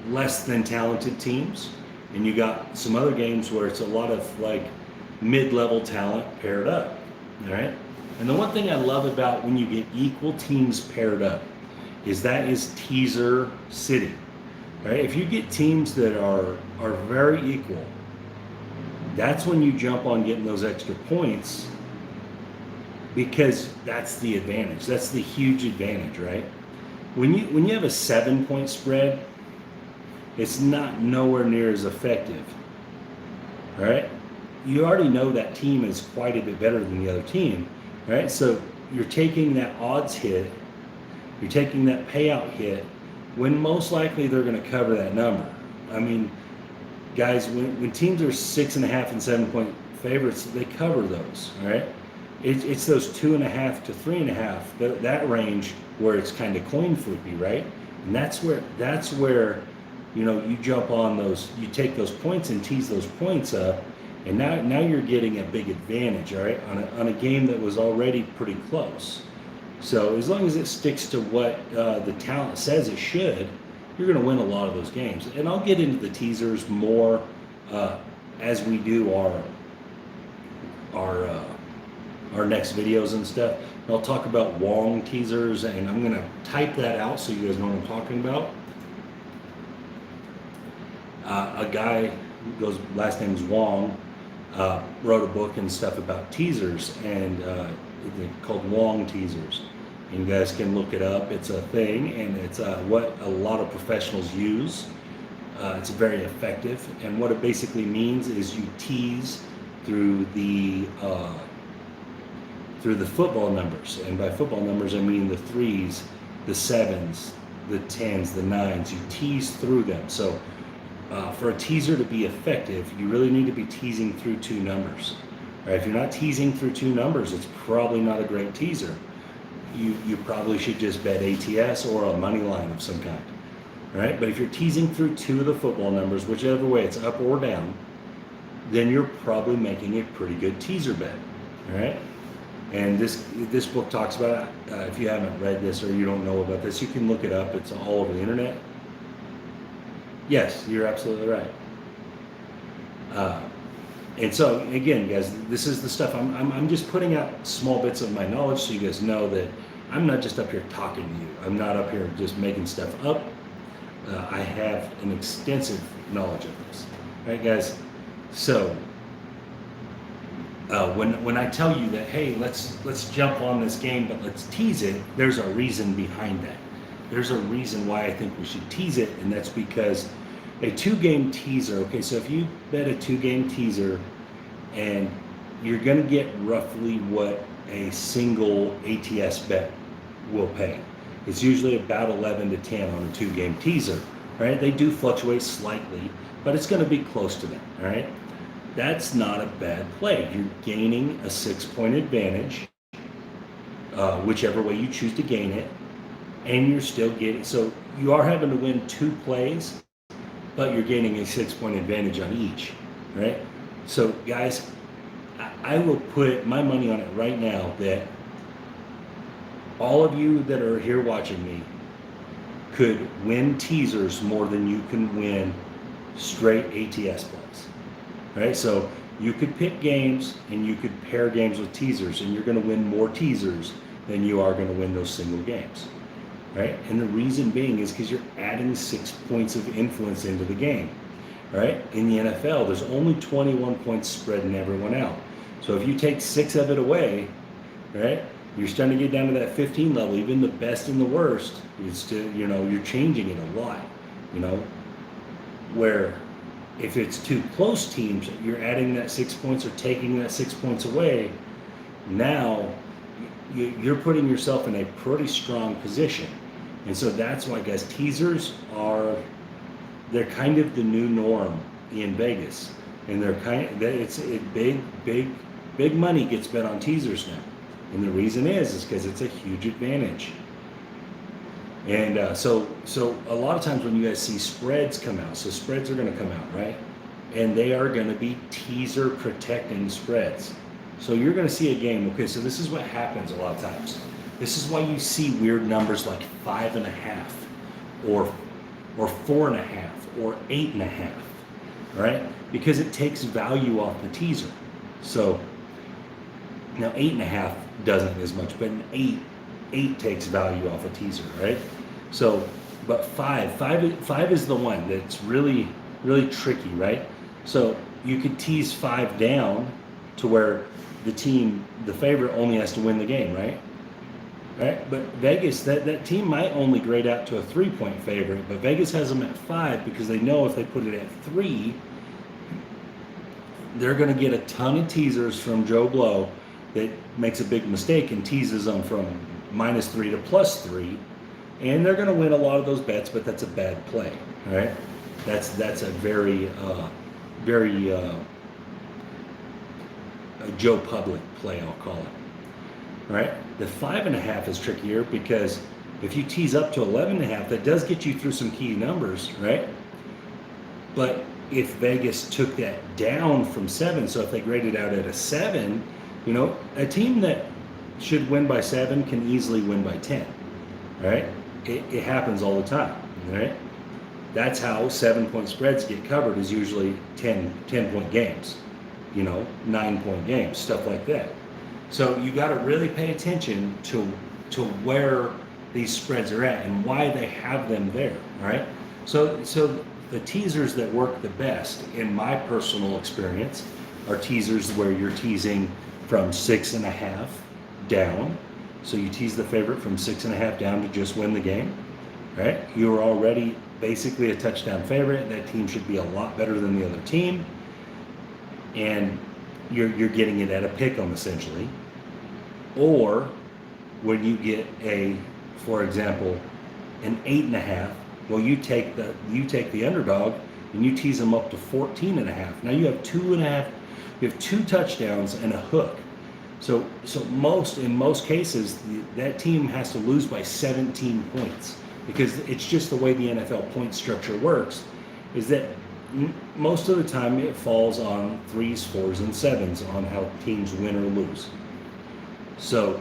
less than talented teams, and you got some other games where it's a lot of like mid-level talent paired up. All right. And the one thing I love about when you get equal teams paired up is that is teaser city. Right? If you get teams that are very equal, that's when you jump on getting those extra points, because that's the advantage. That's the huge advantage, right? When you have a 7-point spread, it's not nowhere near as effective. All right? You already know that team is quite a bit better than the other team, right? So you're taking that odds hit, you're taking that payout hit, when most likely they're going to cover that number. I mean, guys, when teams are 6.5 and 7-point favorites, they cover those, all right? It's those 2.5 to 3.5, that range where it's kind of coin flippy, right? And that's where you jump on those, you take those points and tease those points up, and now you're getting a big advantage, all right, on a game that was already pretty close. So as long as it sticks to what the talent says it should, you're going to win a lot of those games. And I'll get into the teasers more as we do our next videos and stuff. And I'll talk about Wong teasers, and I'm going to type that out so you guys know what I'm talking about. A guy who goes, last name's Wong, wrote a book and stuff about teasers, and called Wong teasers. And you guys can look it up. It's a thing, and it's what a lot of professionals use. It's very effective, and what it basically means is you tease through the football numbers, and by football numbers I mean the 3s, the 7s, the 10s, the 9s. You tease through them. So for a teaser to be effective, you really need to be teasing through 2 numbers. Right? If you're not teasing through 2 numbers, it's probably not a great teaser. You probably should just bet ATS or a money line of some kind, right? But if you're teasing through 2 of the football numbers, whichever way it's up or down, then you're probably making a pretty good teaser bet, all right? And this book talks about it. If you haven't read this or you don't know about this, you can look it up. It's all over the internet. Yes, you're absolutely right. And so again, guys, this is the stuff I'm just putting out small bits of my knowledge so you guys know that I'm not just up here talking to you. I'm not up here just making stuff up. I have an extensive knowledge of this. All right, guys. So when I tell you that, hey, let's jump on this game, but let's tease it, there's a reason behind that. There's a reason why I think we should tease it, and that's because a 2-game teaser, okay, so if you bet a 2-game teaser, and you're going to get roughly what a single ATS bet will pay. It's usually about 11 to 10 on a 2-game teaser, right? They do fluctuate slightly, but it's going to be close to that, all right? That's not a bad play. You're gaining a 6-point advantage, whichever way you choose to gain it, and you're still getting, so you are having to win 2 plays, but you're gaining a 6-point advantage on each, right? So guys, I will put my money on it right now that all of you that are here watching me could win teasers more than you can win straight ATS plays, right? So you could pick games and you could pair games with teasers, and you're going to win more teasers than you are going to win those single games. Right? And the reason being is because you're adding 6 points of influence into the game, right? In the NFL, there's only 21 points spreading everyone out. So if you take 6 of it away, right, you're starting to get down to that 15 level. Even the best and the worst, it's still, you're changing it a lot, where if it's 2 close teams, you're adding that 6 points or taking that 6 points away. Now you're putting yourself in a pretty strong position. And so that's why, guys, teasers they're kind of the new norm in Vegas. and they're big money gets bet on teasers now, and the reason is because it's a huge advantage. And so a lot of times when you guys see spreads come out, so spreads are going to come out, right? And they are going to be teaser protecting spreads. So you're going to see a game. Okay, so this is what happens a lot of times. This is why you see weird numbers like 5.5, or 4.5, or 8.5, right? Because it takes value off the teaser. So now 8.5 doesn't as much, but an 8 takes value off a teaser, right? So, but five is the one that's really, really tricky, right? So you could tease 5 down to where the favorite only has to win the game, right? Right? But Vegas, that team might only grade out to a 3-point favorite, but Vegas has them at 5 because they know if they put it at 3, they're going to get a ton of teasers from Joe Blow that makes a big mistake and teases them from -3 to +3, and they're going to win a lot of those bets, but that's a bad play, right? That's a very a Joe Public play, I'll call it, right? The 5.5 is trickier because if you tease up to 11.5, that does get you through some key numbers, right? But if Vegas took that down from 7, so if they graded out at a 7, a team that should win by 7 can easily win by 10, right? It happens all the time, right? That's how 7-point spreads get covered, is usually 10-point games, 9-point games, stuff like that. So you got to really pay attention to where these spreads are at and why they have them there, right? So the teasers that work the best, in my personal experience, are teasers where you're teasing from 6.5 down. So you tease the favorite from 6.5 down to just win the game, right? You are already basically a touchdown favorite. That team should be a lot better than the other team, and you're getting it at a pick 'em essentially. Or when you get for example, an 8.5, well, you take the underdog and you tease them up to 14.5. Now you have 2.5. You have 2 touchdowns and a hook. So in most cases, that team has to lose by 17 points, because it's just the way the NFL point structure works, is that most of the time it falls on 3s, 4s, and 7s on how teams win or lose. So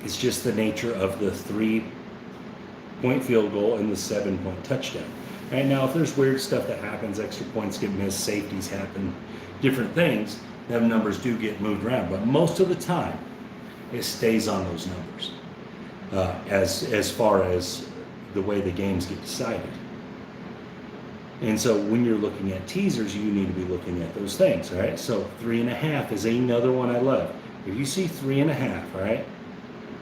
it's just the nature of the 3-point field goal and the 7-point touchdown. Right now, if there's weird stuff that happens, extra points get missed, safeties happen, different things, them numbers do get moved around. But most of the time, it stays on those numbers as far as the way the games get decided. And so when you're looking at teasers, you need to be looking at those things, all right? So 3.5 is another one I love. If you see 3.5, all right,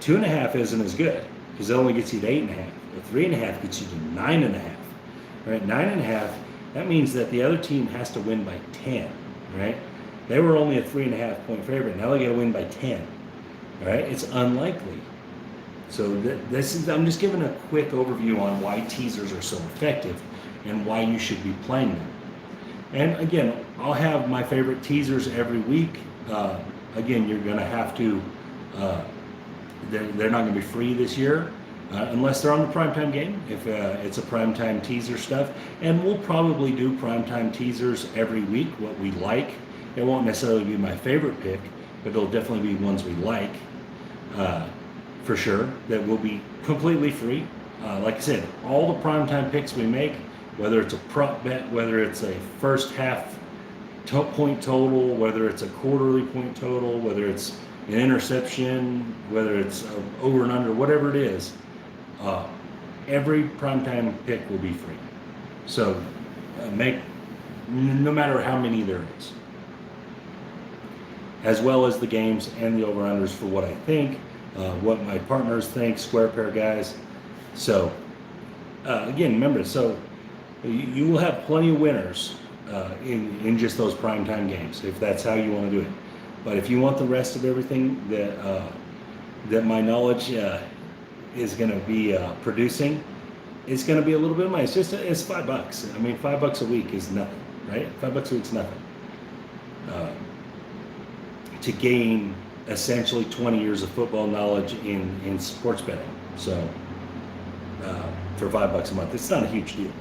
2.5 isn't as good because it only gets you to 8.5. But 3.5 gets you to 9.5. All right, 9.5, that means that the other team has to win by 10, right? They were only a 3.5-point favorite. Now they got to win by 10, all right? It's unlikely. So I'm just giving a quick overview on why teasers are so effective and why you should be playing them. And again, I'll have my favorite teasers every week. Again, you're going to have to, they're not going to be free this year unless they're on the primetime game, if it's a primetime teaser stuff. And we'll probably do primetime teasers every week, what we like. It won't necessarily be my favorite pick, but it'll definitely be ones we like. For sure, that will be completely free. Like I said, all the primetime picks we make, whether it's a prop bet, whether it's a first half point total, whether it's a quarterly point total, whether it's an interception, whether it's over and under, whatever it is, every primetime pick will be free. So no matter how many there is, as well as the games and the over-unders for what I think, what my partners think, Square Pair guys. So again, remember, so you will have plenty of winners in just those primetime games, if that's how you want to do it. But if you want the rest of everything that my knowledge is going to be producing, it's going to be a little bit of money. It's $5. I mean, $5 a week is nothing, right? $5 a week is nothing. uh, to gain essentially 20 years of football knowledge in sports betting. So for $5 a month, it's not a huge deal.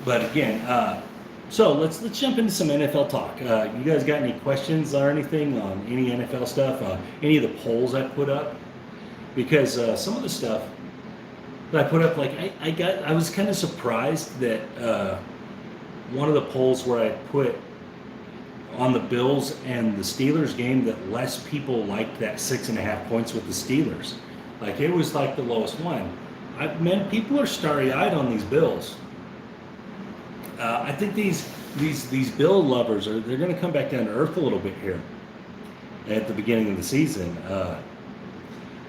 But again, so let's jump into some NFL talk. You guys got any questions or anything on any NFL stuff? Any of the polls I put up? Because some of the stuff that I put up, like I was kind of surprised that one of the polls where I put on the Bills and the Steelers game that less people liked that 6.5 points with the Steelers. Like it was like the lowest one. Man, people are starry-eyed on these Bills. I think these Bill lovers they're going to come back down to earth a little bit here at the beginning of the season.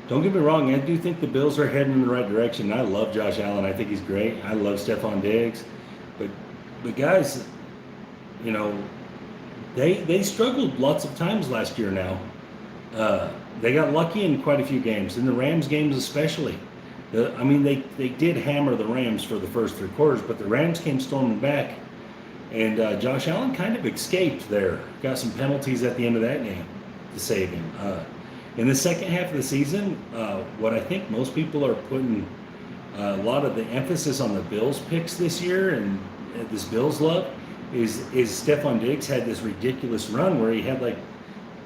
Don't get me wrong, I do think the Bills are heading in the right direction. I love Josh Allen. I think he's great. I love Stephon Diggs. But guys, you know, they struggled lots of times last year now. They got lucky in quite a few games, in the Rams games especially. They did hammer the Rams for the first 3 quarters, but the Rams came storming back, and Josh Allen kind of escaped there. Got some penalties at the end of that game to save him. In the second half of the season, what I think most people are putting a lot of the emphasis on the Bills picks this year and this Bills love is Stephon Diggs had this ridiculous run where he had like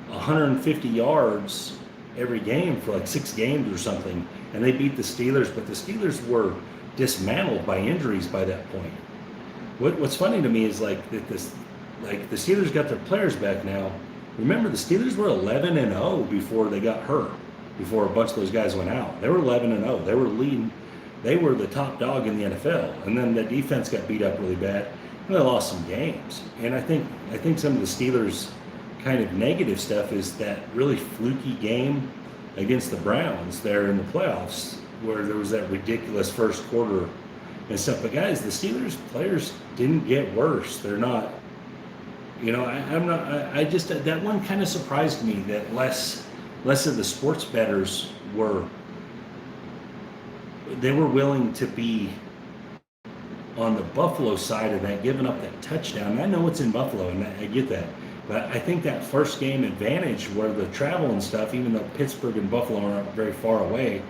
150 yards every game for like 6 games or something, and they beat the Steelers, but the Steelers were dismantled by injuries by that point. What's funny to me is the Steelers got their players back now. Remember, the Steelers were 11-0 before they got hurt, before a bunch of those guys went out. They were 11-0. They were leading. They were the top dog in the NFL, and then the defense got beat up really bad, and they lost some games. And I think some of the Steelers' kind of negative stuff is that really fluky game against the Browns there in the playoffs, where there was that ridiculous first quarter and stuff. But guys, the Steelers players didn't get worse. They're not. You know, I just that one kind of surprised me that less of the sports bettors were willing to be on the Buffalo side of that, giving up that touchdown. And I know it's in Buffalo, and I get that, but I think that first game advantage, where the travel and stuff, even though Pittsburgh and Buffalo aren't very far away,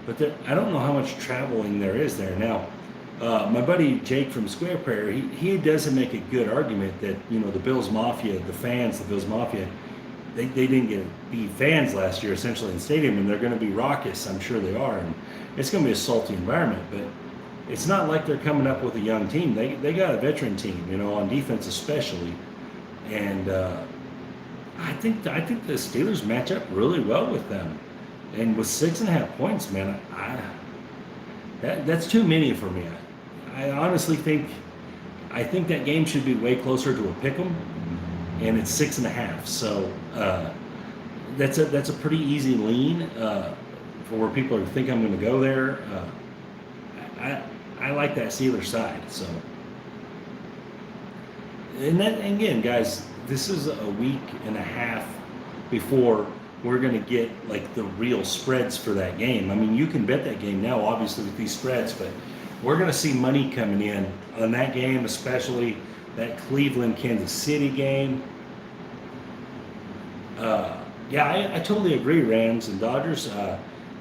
but I don't know how much traveling there is there now. My buddy Jake from Square Prayer, he doesn't make a good argument that, you know, the Bills Mafia, the Bills Mafia, they didn't get to be fans last year essentially in the stadium, and they're going to be raucous. I'm sure they are, and it's going to be a salty environment. But it's not like they're coming up with a young team. They got a veteran team, you know, on defense especially, and I think the Steelers match up really well with them, and with 6.5 points, man, that's too many for me. I honestly think that game should be way closer to a pick'em, and it's 6.5. So that's a pretty easy lean for where people think I'm going to go there. I like that Steelers side. So, and again, guys, this is a week and a half before we're going to get like the real spreads for that game. I mean, you can bet that game now, obviously, with these spreads, but we're going to see money coming in on that game, especially that Cleveland-Kansas City game. I totally agree, Rams and Dodgers.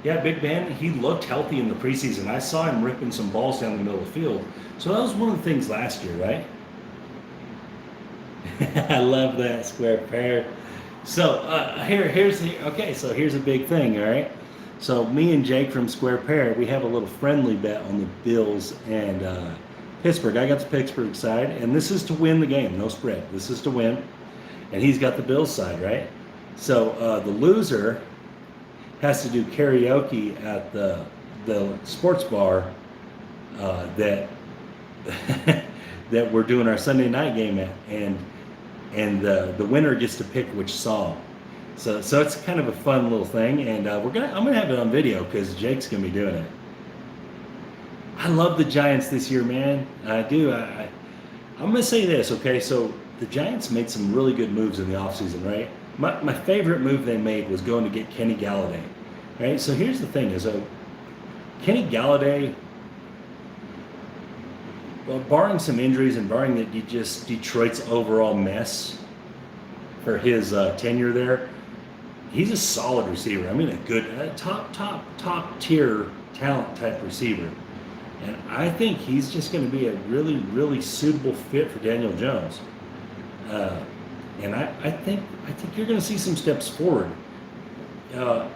Big Ben, he looked healthy in the preseason. I saw him ripping some balls down the middle of the field. So that was one of the things last year, right? I love that Square Pair. So here's a big thing, all right? So me and Jake from Square Pair, we have a little friendly bet on the Bills and Pittsburgh. I got the Pittsburgh side, and this is to win the game, no spread. This is to win, and he's got the Bills side, right? So the loser has to do karaoke at the sports bar that that we're doing our Sunday night game at, and the winner gets to pick which song. So it's kind of a fun little thing, and I'm gonna have it on video because Jake's gonna be doing it. I love the Giants this year, man. I do. I'm gonna say this, okay? So the Giants made some really good moves in the offseason, right? My favorite move they made was going to get Kenny Galladay, right? So here's the thing: Kenny Galladay Well, barring some injuries and barring that just Detroit's overall mess for his tenure there, he's a solid receiver. I mean, a good top tier talent type receiver. And I think he's just going to be a really, really suitable fit for Daniel Jones. Uh, and I think you're going to see some steps forward. Uh,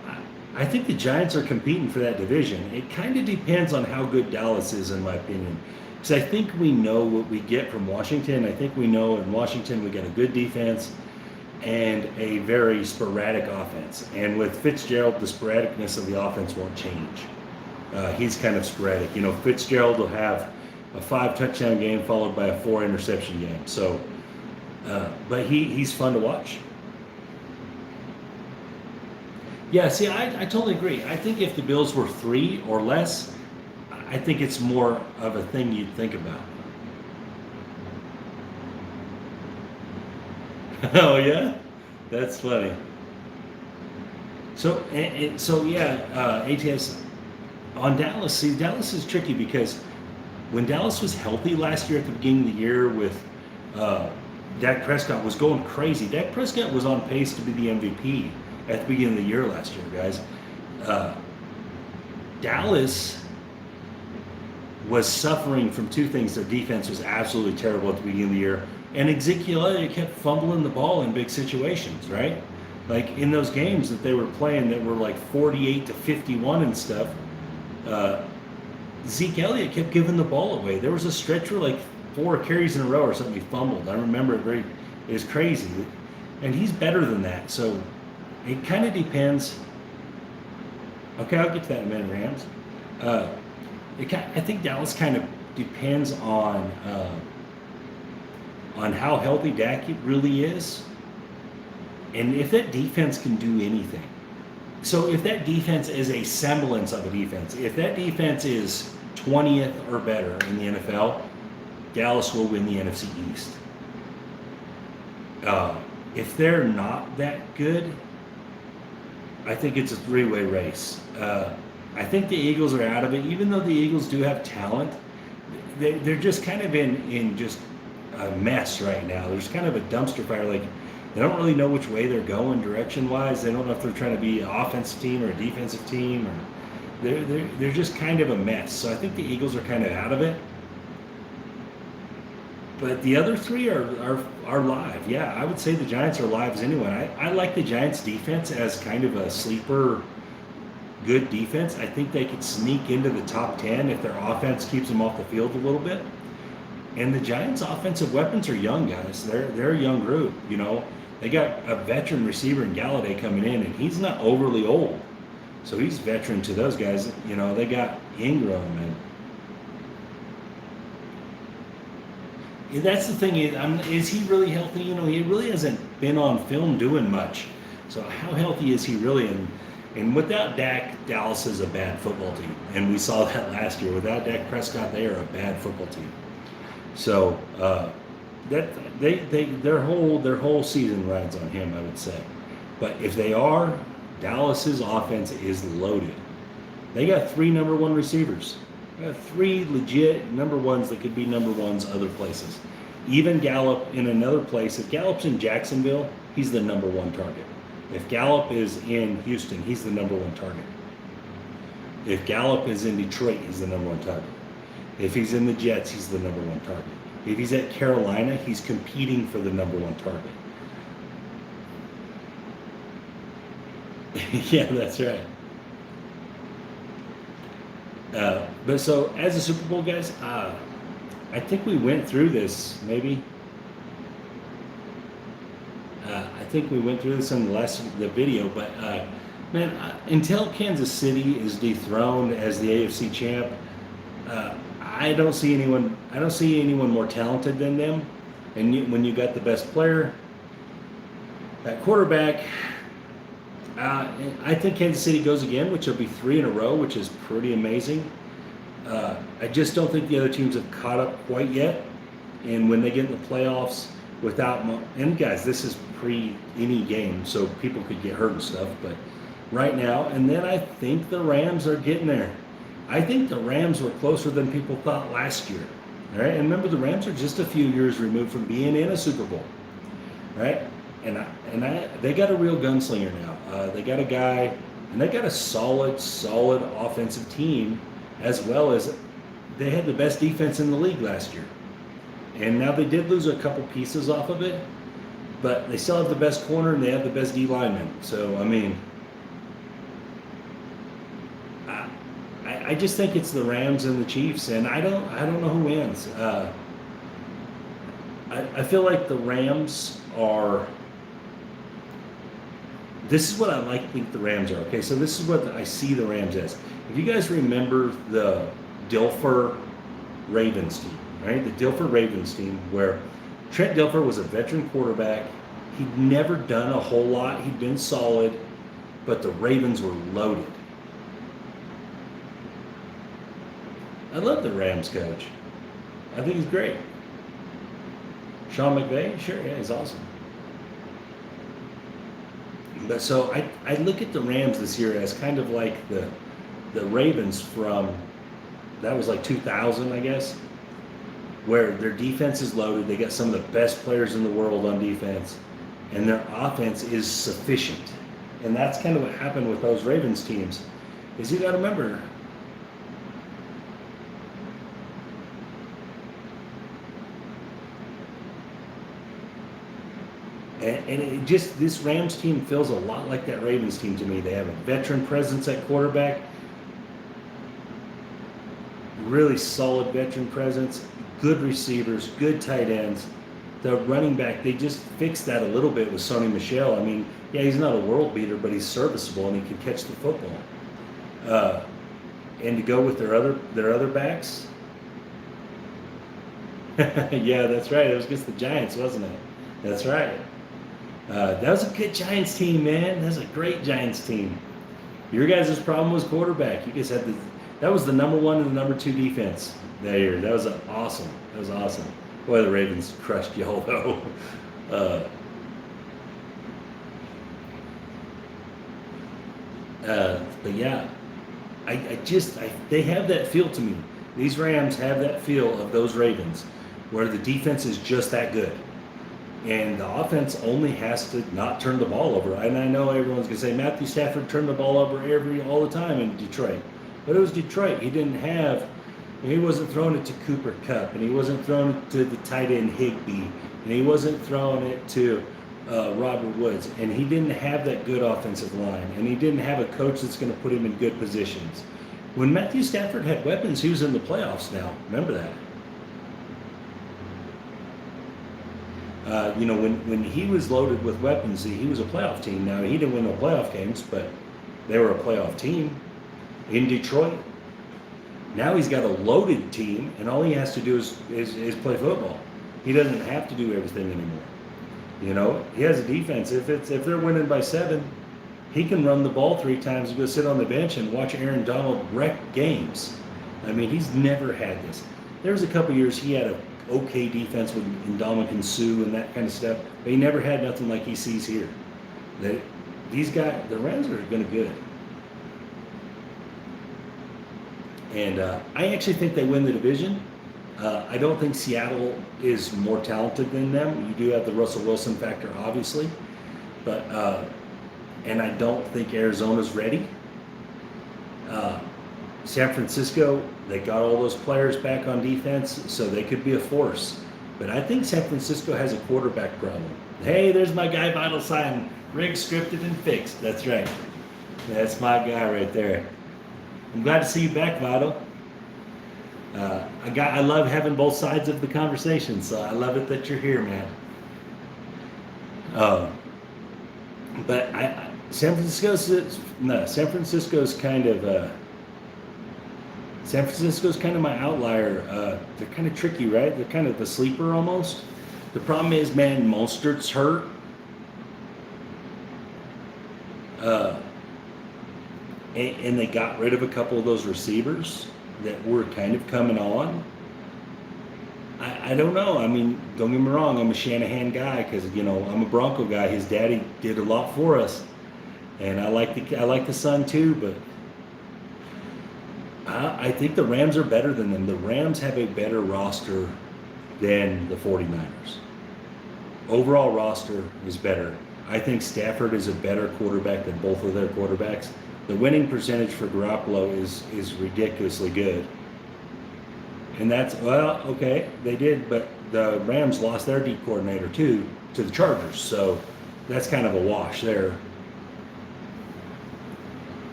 I think the Giants are competing for that division. It kind of depends on how good Dallas is, in my opinion. Because I think we know what we get from Washington. I think we know in Washington we got a good defense and a very sporadic offense. And with Fitzgerald, the sporadicness of the offense won't change. He's kind of sporadic. You know, Fitzgerald will have a 5 touchdown game followed by a 4 interception game. So, but he's fun to watch. Yeah, see, I totally agree. I think if the Bills were 3 or less, I think it's more of a thing you'd think about. Oh yeah, that's funny. So so yeah, ATS on Dallas. See, Dallas is tricky because when Dallas was healthy last year at the beginning of the year with uh, Dak Prescott was going crazy. Dak Prescott was on pace to be the MVP at the beginning of the year last year, guys. Uh, Dallas was suffering from two things. Their defense was absolutely terrible at the beginning of the year, and Ezekiel Elliott kept fumbling the ball in big situations, right? Like in those games that they were playing that were like 48-51 and stuff, uh, Zeke Elliott kept giving the ball away. There was a stretch where like 4 carries in a row or something he fumbled. I remember it was crazy. And he's better than that. So it kind of depends. Okay, I'll get to that in a minute, Rams. Uh, I think Dallas kind of depends on how healthy Dak really is, and if that defense can do anything. So if that defense is a semblance of a defense, if that defense is 20th or better in the NFL, Dallas will win the NFC East. If they're not that good, I think it's a 3-way race. I think the Eagles are out of it, even though the Eagles do have talent. They're just kind of in just a mess right now. There's kind of a dumpster fire. Like they don't really know which way they're going direction-wise. They don't know if they're trying to be an offensive team or a defensive team. Or they're just kind of a mess. So I think the Eagles are kind of out of it. But the other three are live. Yeah, I would say the Giants are live as anyone. I like the Giants defense as kind of a sleeper good defense. I think they could sneak into the top 10 if their offense keeps them off the field a little bit. And the Giants' offensive weapons are young, guys. They're a young group. You know, they got a veteran receiver in Galladay coming in, and he's not overly old, so he's veteran to those guys. You know, they got Ingram, and that's the thing. Is he really healthy? You know, he really hasn't been on film doing much. So how healthy is he really? And without Dak, Dallas is a bad football team, and we saw that last year. Without Dak Prescott, they are a bad football team. So that their whole season rides on him, I would say. But if they are, Dallas's offense is loaded. They got 3 number 1 receivers. They got 3 legit number 1s that could be number 1s other places. Even Gallup in another place. If Gallup's in Jacksonville, he's the number 1 target. If Gallup is in Houston, he's the number 1 target. If Gallup is in Detroit, he's the number 1 target. If he's in the Jets, he's the number 1 target. If he's at Carolina, he's competing for the number 1 target. Yeah, that's right. But so, as a Super Bowl, guys, I think we went through this, maybe. I think we went through this in the video, but man, until Kansas City is dethroned as the AFC champ, I don't see anyone more talented than them. And when you got the best player at quarterback, I think Kansas City goes again, which will be 3 in a row, which is pretty amazing. I just don't think the other teams have caught up quite yet. And when they get in the playoffs and guys, this is pre any game, so people could get hurt and stuff. But right now, and then I think the Rams are getting there. I think the Rams were closer than people thought last year. Right? And remember, the Rams are just a few years removed from being in a Super Bowl, right? They got a real gunslinger now. They got a guy, and they got a solid offensive team, as well as they had the best defense in the league last year. And now they did lose a couple pieces off of it, but they still have the best corner and they have the best D lineman. So I mean, I just think it's the Rams and the Chiefs, and I don't know who wins. I feel like the Rams are. This is what I think the Rams are. Okay, so this is what I see the Rams as. If you guys remember the Dilfer Ravens team, right? The Dilfer Ravens team, where Trent Dilfer was a veteran quarterback. He'd never done a whole lot. He'd been solid, but the Ravens were loaded. I love the Rams coach. I think he's great. Sean McVay, sure, yeah, he's awesome. But so I look at the Rams this year as kind of like the Ravens from, that was like 2000, I guess, where their defense is loaded. They got some of the best players in the world on defense, and their offense is sufficient. And that's kind of what happened with those Ravens teams. Is you got to remember, and it just, this Rams team feels a lot like that Ravens team to me. They have a veteran presence at quarterback, really solid veteran presence, good receivers, good tight ends. The running back, they just fixed that a little bit with Sony Michel. I mean, yeah, he's not a world beater, but he's serviceable and he can catch the football. And to go with their other backs, yeah, that's right. It was against the Giants, wasn't it? That's right. That was a good Giants team, man. That was a great Giants team. Your guys' problem was quarterback. You guys had that was the number 1 and the number 2 defense that year. That was awesome. That was awesome. Boy, the Ravens crushed y'all though. But yeah, they have that feel to me. These Rams have that feel of those Ravens, where the defense is just that good. And the offense only has to not turn the ball over. And I know everyone's going to say Matthew Stafford turned the ball over all the time in Detroit. But it was Detroit. He wasn't throwing it to Cooper Kupp, and he wasn't throwing it to the tight end Higbee, and he wasn't throwing it to Robert Woods. And he didn't have that good offensive line, and he didn't have a coach that's going to put him in good positions. When Matthew Stafford had weapons, he was in the playoffs now. Remember that. When he was loaded with weapons, he was a playoff team. Now, he didn't win no playoff games, but they were a playoff team in Detroit. Now he's got a loaded team, and all he has to do is play football. He doesn't have to do everything anymore. He has a defense. If they're winning by 7, he can run the ball 3 times and go sit on the bench and watch Aaron Donald wreck games. I mean, he's never had this. There was a couple years he had a okay defense with Ndamukong Suh and that kind of stuff, but he never had nothing like he sees here. The Rams are going to good. And I actually think they win the division. I don't think Seattle is more talented than them. You do have the Russell Wilson factor, obviously, but and I don't think Arizona's ready. San Francisco, they got all those players back on defense, so they could be a force. But I think San Francisco has a quarterback problem. Hey, there's my guy, Vital Sign. Rigged, scripted, and fixed. That's right. That's my guy right there. I'm glad to see you back, Vital. I love having both sides of the conversation, so I love it that you're here, man. But San Francisco's kind of my outlier. They're kind of tricky, right? They're kind of the sleeper almost. The problem is, man, Mostert's hurt. And they got rid of a couple of those receivers that were kind of coming on. I don't know. I mean, don't get me wrong. I'm a Shanahan guy because, I'm a Bronco guy. His daddy did a lot for us. And I like the son too, but I think the Rams are better than them. The Rams have a better roster than the 49ers. Overall roster is better. I think Stafford is a better quarterback than both of their quarterbacks. The winning percentage for Garoppolo is ridiculously good. And that's, well, okay, they did, but the Rams lost their D coordinator too to the Chargers. So that's kind of a wash there.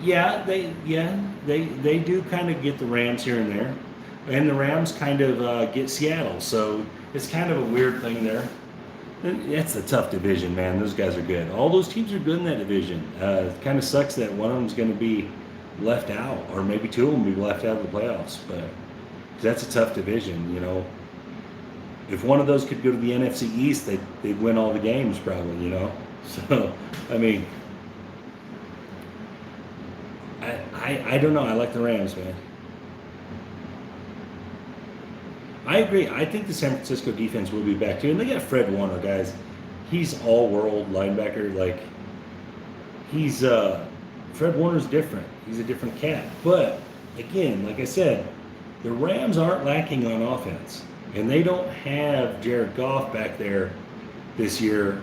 They do kind of get the Rams here and there, and the Rams kind of get Seattle. So it's kind of a weird thing there. That's a tough division, man. Those guys are good. All those teams are good in that division. It kind of sucks that one of them's going to be left out, or maybe two of them will be left out of the playoffs. But that's a tough division, you know. If one of those could go to the NFC East, they'd win all the games probably, you know. So, I mean, I don't know. I like the Rams, man. I agree. I think the San Francisco defense will be back too. And they got Fred Warner, guys. He's all-world linebacker. Like, he's Fred Warner's different. He's a different cat. But again, like I said, the Rams aren't lacking on offense, and they don't have Jared Goff back there this year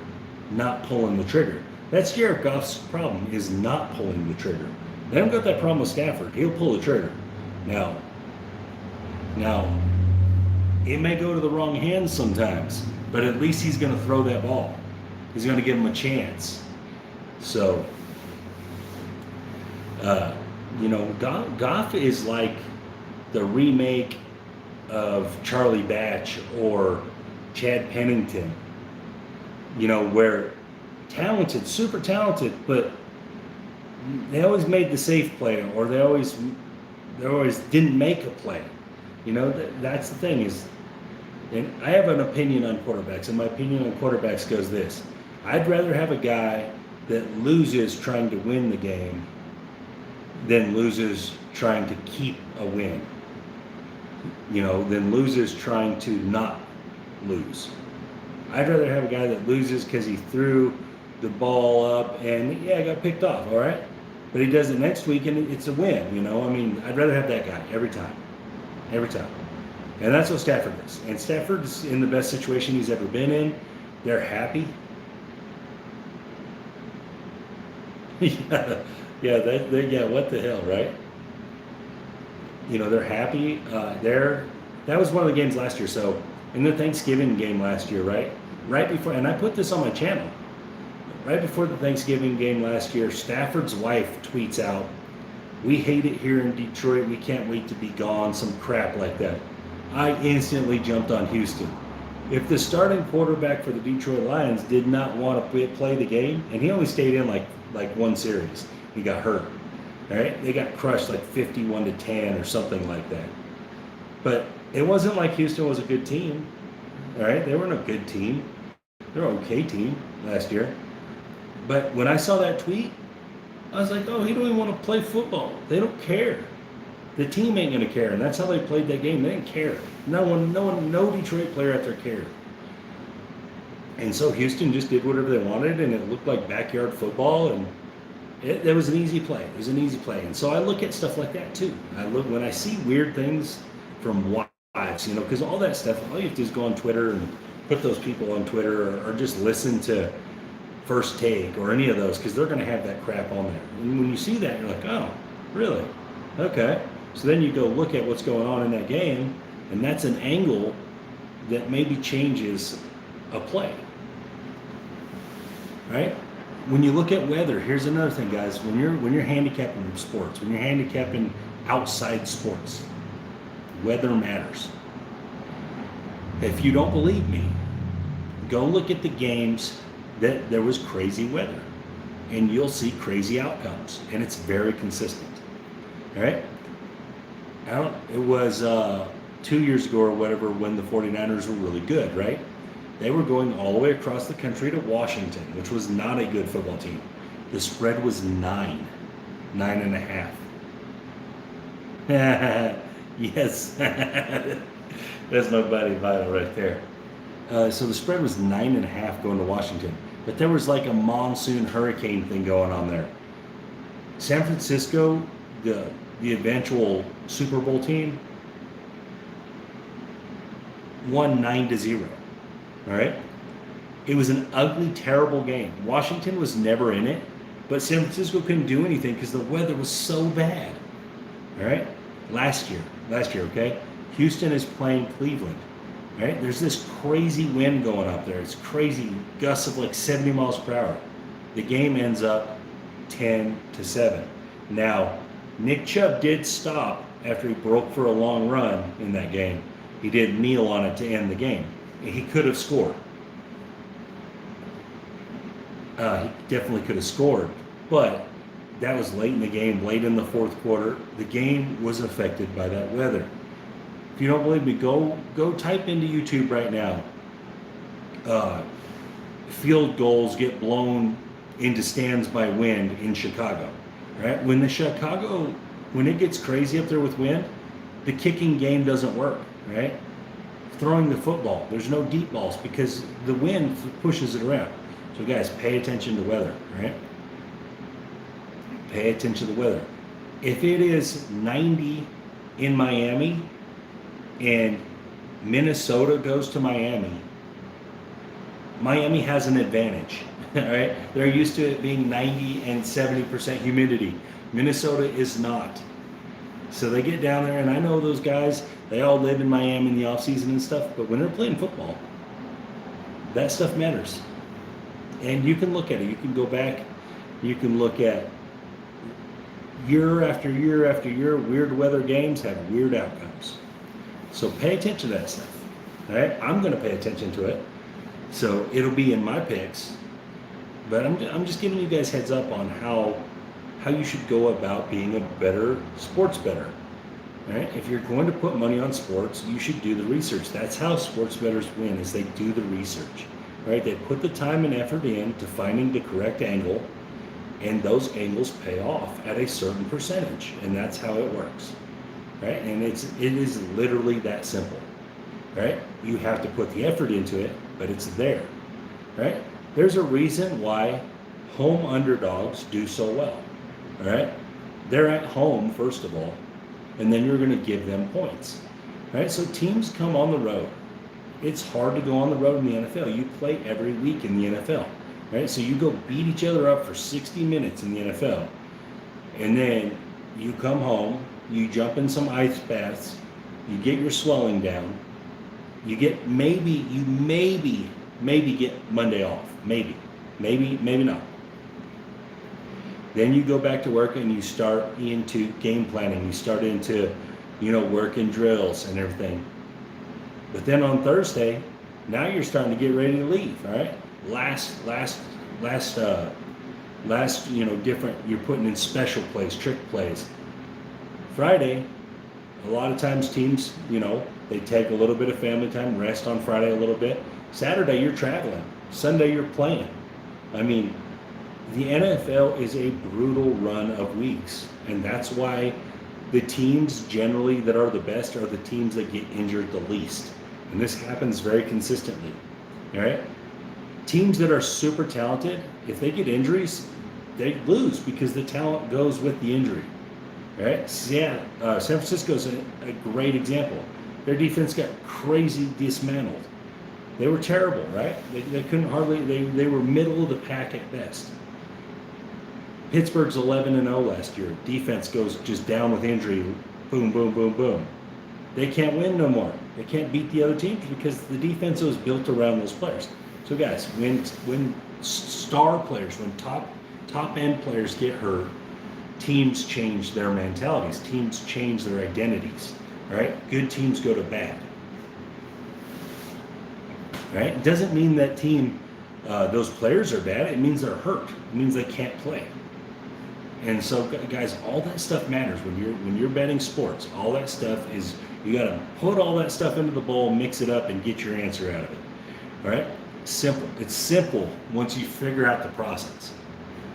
not pulling the trigger. That's Jared Goff's problem, is not pulling the trigger. They don't got that problem with Stafford. He'll pull the trigger. Now, it may go to the wrong hands sometimes, but at least he's going to throw that ball. He's going to give him a chance. So, you know, Goff is like the remake of Charlie Batch or Chad Pennington. You know, where talented, super talented, but they always made the safe play, or they always didn't make a play. You know, that's the thing is, and I have an opinion on quarterbacks, and my opinion on quarterbacks goes this: I'd rather have a guy that loses trying to win the game than loses trying to keep a win. You know, than loses trying to not lose. I'd rather have a guy that loses because he threw the ball up and got picked off, all right? But he does it next week and it's a win, you know? I mean, I'd rather have that guy every time. Every time. And that's what Stafford is. And Stafford's in the best situation he's ever been in. They're happy. What the hell, right? You know, they're happy. That was one of the games last year. So in the Thanksgiving game last year, right before, and I put this on my channel, right before the Thanksgiving game last year, Stafford's wife tweets out, "We hate it here in Detroit. We can't wait to be gone," some crap like that. I instantly jumped on Houston. If the starting quarterback for the Detroit Lions did not want to play the game, and he only stayed in like one series, he got hurt. All right, they got crushed like 51-10 or something like that. But it wasn't like Houston was a good team. All right, they weren't a good team. They're an okay team last year. But when I saw that tweet, I was like, oh, he don't even want to play football. They don't care. The team ain't going to care. And that's how they played that game. They didn't care. No Detroit player out there cared. And so Houston just did whatever they wanted, and it looked like backyard football, and it was an easy play. It was an easy play. And so I look at stuff like that too. When I see weird things from wives, you know, because all that stuff, all you have to do is go on Twitter and put those people on Twitter, or just listen to First Take or any of those, because they're going to have that crap on there. And when you see that, you're like, oh, really? Okay. So then you go look at what's going on in that game, and that's an angle that maybe changes a play. Right? When you look at weather, here's another thing, guys. When you're handicapping sports, when you're handicapping outside sports, weather matters. If you don't believe me, go look at the games that there was crazy weather, and you'll see crazy outcomes, and it's very consistent. All right? It was 2 years ago or whatever, when the 49ers were really good, right? They were going all the way across the country to Washington, which was not a good football team. The spread was 9.5. Yes. That's my buddy Vital right there. So the spread was 9.5 going to Washington. But there was like a monsoon hurricane thing going on there. San Francisco, the eventual Super Bowl team, won 9-0. All right. It was an ugly, terrible game. Washington was never in it, but San Francisco couldn't do anything because the weather was so bad. All right. Last year, okay. Houston is playing Cleveland. All right. There's this crazy wind going up there. It's crazy, gusts of like 70 miles per hour. The game ends up 10-7. Now, Nick Chubb did stop after he broke for a long run in that game. He did kneel on it to end the game. He could have scored. He definitely could have scored, but that was late in the game, late in the fourth quarter. The game was affected by that weather. If you don't believe me, go type into YouTube right now. Field goals get blown into stands by wind in Chicago. Right? When it gets crazy up there with wind, the kicking game doesn't work. Right? Throwing the football, there's no deep balls because the wind pushes it around. So guys, pay attention to weather. Right? Pay attention to the weather. If it is 90 in Miami and Minnesota goes to Miami, Miami has an advantage. All right, they're used to it being 90 and 70% humidity. Minnesota is not. So they get down there, and I know those guys, they all live in Miami in the off season and stuff, but when they're playing football, that stuff matters. And you can look at it. You can go back, you can look at year after year after year, weird weather games have weird outcomes. So pay attention to that stuff. All right, I'm going to pay attention to it. So it'll be in my picks. But I'm just giving you guys heads up on how you should go about being a better sports bettor. Right? If you're going to put money on sports, you should do the research. That's how sports bettors win, is they do the research. Right? They put the time and effort into finding the correct angle, and those angles pay off at a certain percentage, and that's how it works. Right? And it is literally that simple. Right? You have to put the effort into it, but it's there. Right? There's a reason why home underdogs do so well. All right? They're at home, first of all, and then you're going to give them points. All right? So teams come on the road. It's hard to go on the road in the NFL. You play every week in the NFL. Right? So you go beat each other up for 60 minutes in the NFL. And then you come home, you jump in some ice baths, you get your swelling down, you maybe get Monday off. Maybe not. Then you go back to work and you start into game planning. You start into, working drills and everything. But then on Thursday, now you're starting to get ready to leave. All right. Different. You're putting in special plays, trick plays. Friday, a lot of times teams, they take a little bit of family time, rest on Friday a little bit. Saturday, you're traveling. Sunday, you're playing. I mean, the NFL is a brutal run of weeks, and that's why the teams generally that are the best are the teams that get injured the least. And this happens very consistently. All right? Teams that are super talented, if they get injuries, they lose because the talent goes with the injury. All right? San Francisco is a great example. Their defense got crazy dismantled. They were terrible, right? They couldn't hardly, they were middle of the pack at best. Pittsburgh's 11-0 last year. Defense goes just down with injury. Boom, boom, boom, boom. They can't win no more. They can't beat the other teams because the defense was built around those players. So guys, when star players, when top end players get hurt, teams change their mentalities. Teams change their identities. All right? Good teams go to bad. Right? It doesn't mean that team, those players are bad. It means they're hurt. It means they can't play. And so, guys, all that stuff matters when you're betting sports. All that stuff is, you got to put all that stuff into the bowl, mix it up, and get your answer out of it. All right? Simple. It's simple once you figure out the process.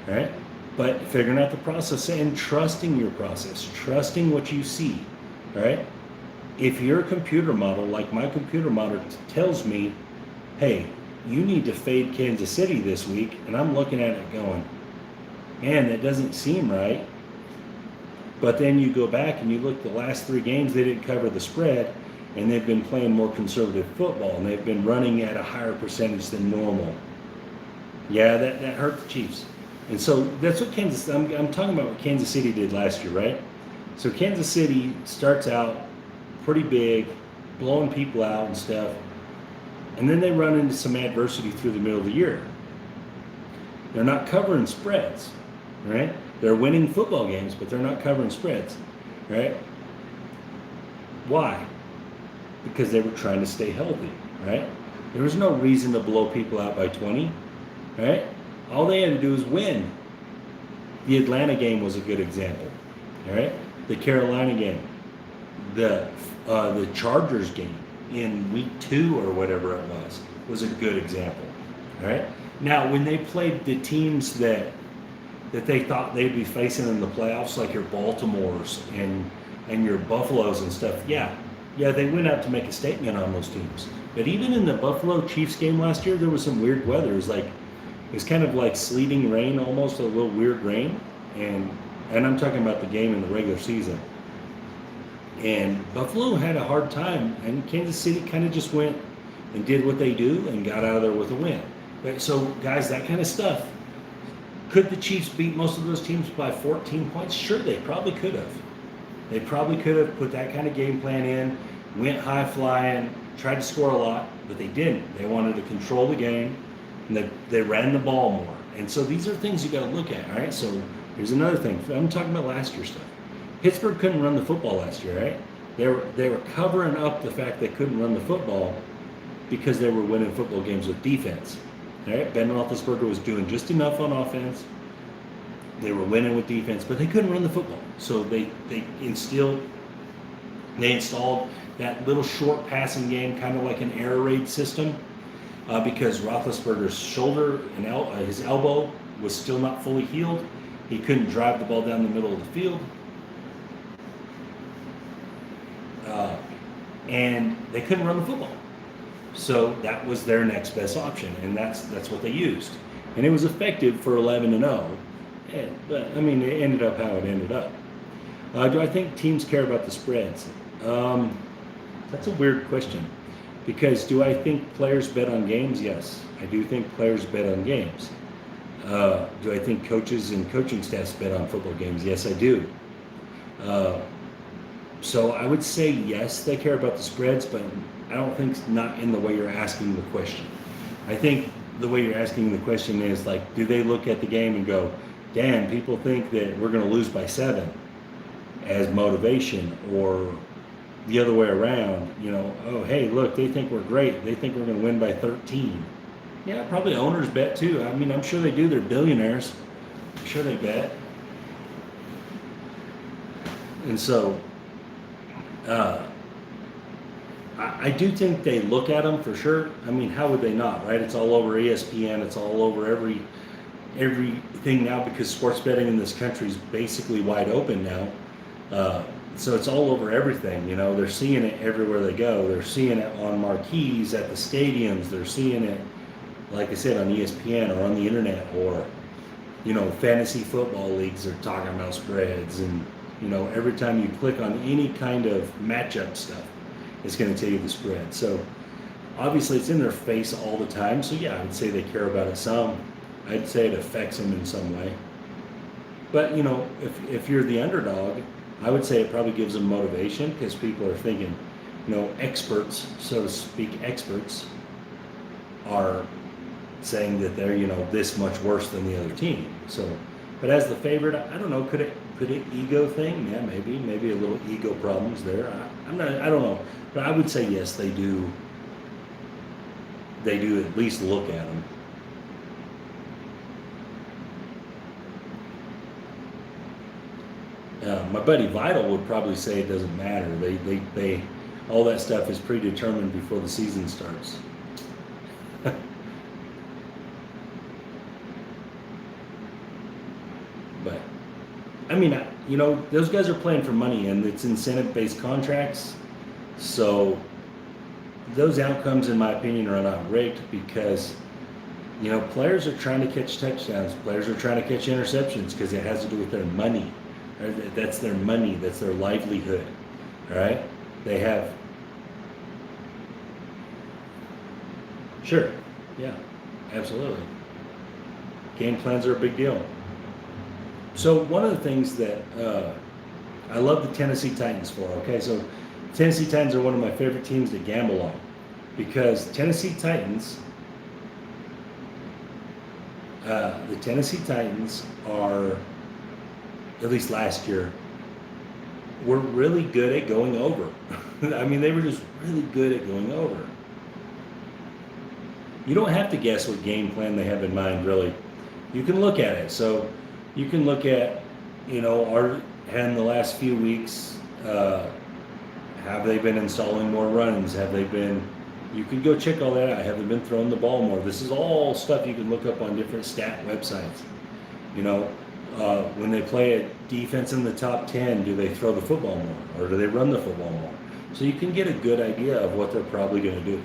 All right? But figuring out the process and trusting your process, trusting what you see. All right? If your computer model, like my computer model, tells me, hey, you need to fade Kansas City this week, and I'm looking at it going, man, that doesn't seem right. But then you go back and you look the last 3 games, they didn't cover the spread, and they've been playing more conservative football, and they've been running at a higher percentage than normal. Yeah, that hurt the Chiefs. And so that's what I'm talking about what Kansas City did last year, right? So Kansas City starts out pretty big, blowing people out and stuff, and then they run into some adversity through the middle of the year. They're not covering spreads, right? They're winning football games, but they're not covering spreads, right? Why? Because they were trying to stay healthy, right? There was no reason to blow people out by 20, right? All they had to do was win. The Atlanta game was a good example, all right? The Carolina game, the Chargers game in week 2 or whatever it was a good example, all right? Now, when they played the teams that they thought they'd be facing in the playoffs, like your Baltimores and your Buffaloes and stuff, yeah, they went out to make a statement on those teams. But even in the Buffalo Chiefs game last year, there was some weird weather. It was kind of like sleeting rain, almost a little weird rain, and I'm talking about the game in the regular season. And Buffalo had a hard time, and Kansas City kind of just went and did what they do and got out of there with a win. But so, guys, that kind of stuff. Could the Chiefs beat most of those teams by 14 points? Sure, they probably could have. They probably could have put that kind of game plan in, went high flying, tried to score a lot, but they didn't. They wanted to control the game, and they ran the ball more. And so these are things you got to look at, all right? So here's another thing. I'm talking about last year's stuff. Pittsburgh couldn't run the football last year, right? They were covering up the fact they couldn't run the football because they were winning football games with defense. All right? Ben Roethlisberger was doing just enough on offense. They were winning with defense, but they couldn't run the football. So they installed that little short passing game, kind of like an air raid system, because Roethlisberger's shoulder and his elbow was still not fully healed. He couldn't drive the ball down the middle of the field. And they couldn't run the football. So that was their next best option, and that's what they used. And it was effective for 11-0. But, I mean, it ended up how it ended up. Do I think teams care about the spreads? That's a weird question. Because do I think players bet on games? Yes. I do think players bet on games. Do I think coaches and coaching staffs bet on football games? Yes, I do. So I would say yes, they care about the spreads, but I don't think not in the way you're asking the question. I think the way you're asking the question is like, do they look at the game and go, damn, people think that we're going to lose by 7 as motivation, or the other way around, oh, hey, look, they think we're great. They think we're going to win by 13. Yeah, probably owners bet too. I mean, I'm sure they do. They're billionaires. I'm sure they bet. And so, I do think they look at them for sure. I mean, how would they not, right? It's all over ESPN. It's all over everything now, because sports betting in this country is basically wide open now. So it's all over everything. They're seeing it everywhere they go. They're seeing it on marquees at the stadiums. They're seeing it, like I said, on ESPN or on the internet, or fantasy football leagues are talking about spreads, and every time you click on any kind of matchup stuff, it's going to tell you the spread. So obviously it's in their face all the time. So yeah, I would say they care about it some. I'd say it affects them in some way. But if you're the underdog, I would say it probably gives them motivation, because people are thinking, experts, so to speak, experts are saying that they're this much worse than the other team. So, but as the favorite, I don't know. Could it ego thing? Yeah, maybe a little ego problems there. I don't know, but I would say yes, they do. They do at least look at them. My buddy Vital would probably say it doesn't matter. They all that stuff is predetermined before the season starts. But I mean, those guys are playing for money, and it's incentive-based contracts. So those outcomes, in my opinion, are not rigged, because players are trying to catch touchdowns. Players are trying to catch interceptions, because it has to do with their money. That's their money. That's their livelihood. All right. They have. Sure. Yeah. Absolutely. Game plans are a big deal. So one of the things that I love the Tennessee Titans for. Okay, so Tennessee Titans are one of my favorite teams to gamble on because the Tennessee Titans are, at least last year, were really good at going over. I mean, they were just really good at going over. You don't have to guess what game plan they have in mind, really. You can look at it. So you can look at, in the last few weeks, have they been installing more runs? You can go check all that out. Have they been throwing the ball more? This is all stuff you can look up on different stat websites. When they play a defense in the top 10, do they throw the football more or do they run the football more? So you can get a good idea of what they're probably going to do.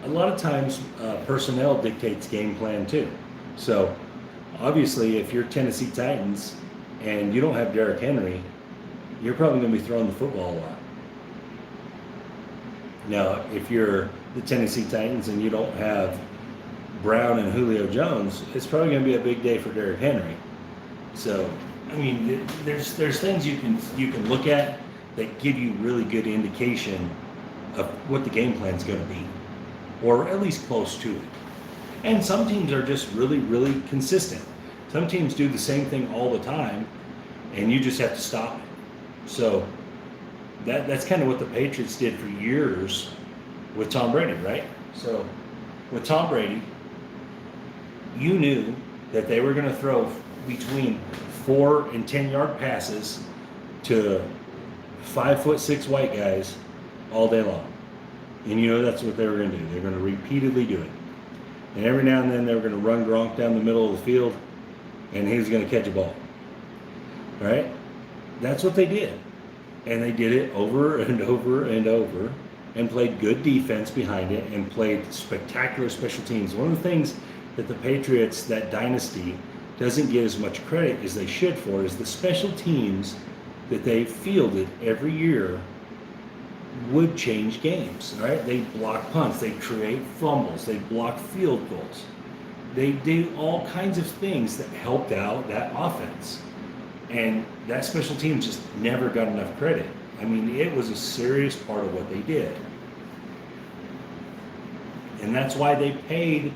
A lot of times, personnel dictates game plan too. So obviously, if you're Tennessee Titans and you don't have Derrick Henry, you're probably going to be throwing the football a lot. Now, if you're the Tennessee Titans and you don't have Brown and Julio Jones, it's probably going to be a big day for Derrick Henry. So, I mean, there's things you can look at that give you really good indication of what the game plan is going to be, or at least close to it. And some teams are just really, really consistent. Some teams do the same thing all the time, and you just have to stop it. So that's kind of what the Patriots did for years with Tom Brady, right? So with Tom Brady, you knew that they were going to throw between 4 and 10-yard passes to 5'6" white guys all day long. And that's what they were going to do. They were going to repeatedly do it. And every now and then they were going to run Gronk down the middle of the field, and he was going to catch a ball. Right? That's what they did. And they did it over and over and over and played good defense behind it and played spectacular special teams. One of the things that the Patriots, that dynasty, doesn't get as much credit as they should for is the special teams that they fielded every year would change games, right? They block punts, they create fumbles, they block field goals. They did all kinds of things that helped out that offense. And that special team just never got enough credit. I mean, it was a serious part of what they did. And that's why they paid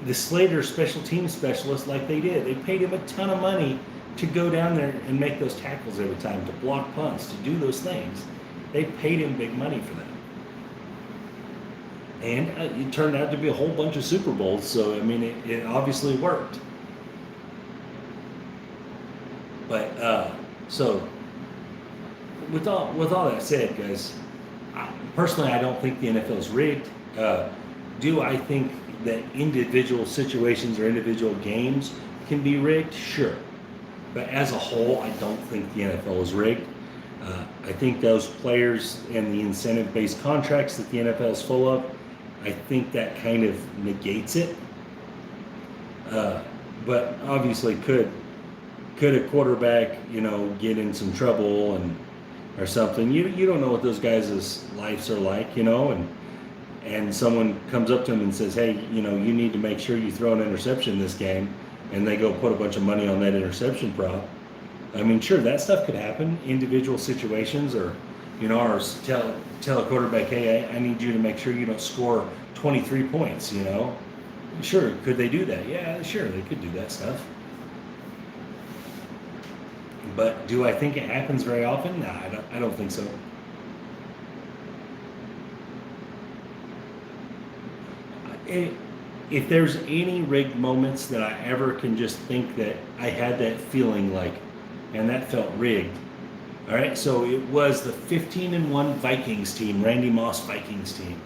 the Slater special team specialist like they did. They paid him a ton of money to go down there and make those tackles every time, to block punts, to do those things. They paid him big money for that. And it turned out to be a whole bunch of Super Bowls, so, I mean, it obviously worked. But, so, with all that said, guys, personally, I don't think the NFL is rigged. Do I think that individual situations or individual games can be rigged? Sure. But as a whole, I don't think the NFL is rigged. I think those players and the incentive-based contracts that the NFL is full of, I think that kind of negates it. But obviously, could a quarterback, get in some trouble or something? You don't know what those guys' lives are like, and someone comes up to him and says, hey, you need to make sure you throw an interception this game, and they go put a bunch of money on that interception prop. I mean, sure, that stuff could happen, individual situations, or tell a quarterback, hey, I need you to make sure you don't score 23 points, Sure, could they do that? Yeah, sure, they could do that stuff. But do I think it happens very often? No, I don't think so. If there's any rigged moments that I ever can just think that I had that feeling like, and that felt rigged. All right, so it was the 15-1 Vikings team, Randy Moss Vikings team.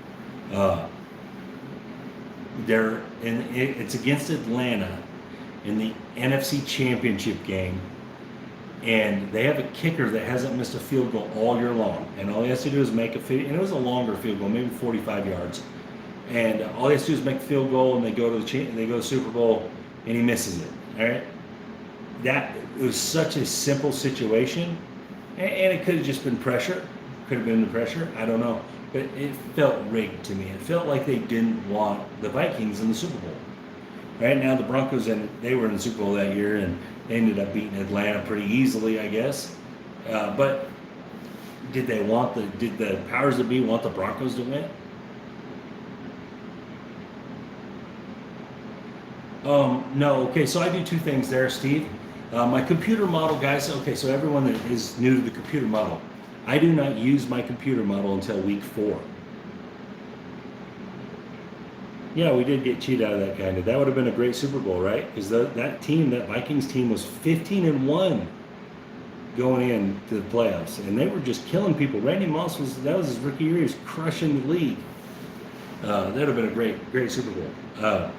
It's against Atlanta in the NFC Championship game, and they have a kicker that hasn't missed a field goal all year long, and all he has to do is make and it was a longer field goal, maybe 45 yards, and all he has to do is make the field goal, and they go to the Super Bowl, and he misses it. All right. that it was such a simple situation, and it could have just been pressure. Could have been the pressure. I don't know, but it felt rigged to me. It felt like they didn't want the Vikings in the Super Bowl. Right now, the Broncos, and they were in the Super Bowl that year, and they ended up beating Atlanta pretty easily, I guess. But did the powers that be want the Broncos to win? No. Okay, so I do two things there, Steve. My computer model, guys. Okay, so everyone that is new to the computer model, I do not use my computer model until week 4. Yeah, we did get cheated out of that kind of. That would have been a great Super Bowl, right? Because that team, that Vikings team, was 15-1 going into the playoffs, and they were just killing people. Randy Moss that was his rookie year. He was crushing the league. That would have been a great Super Bowl.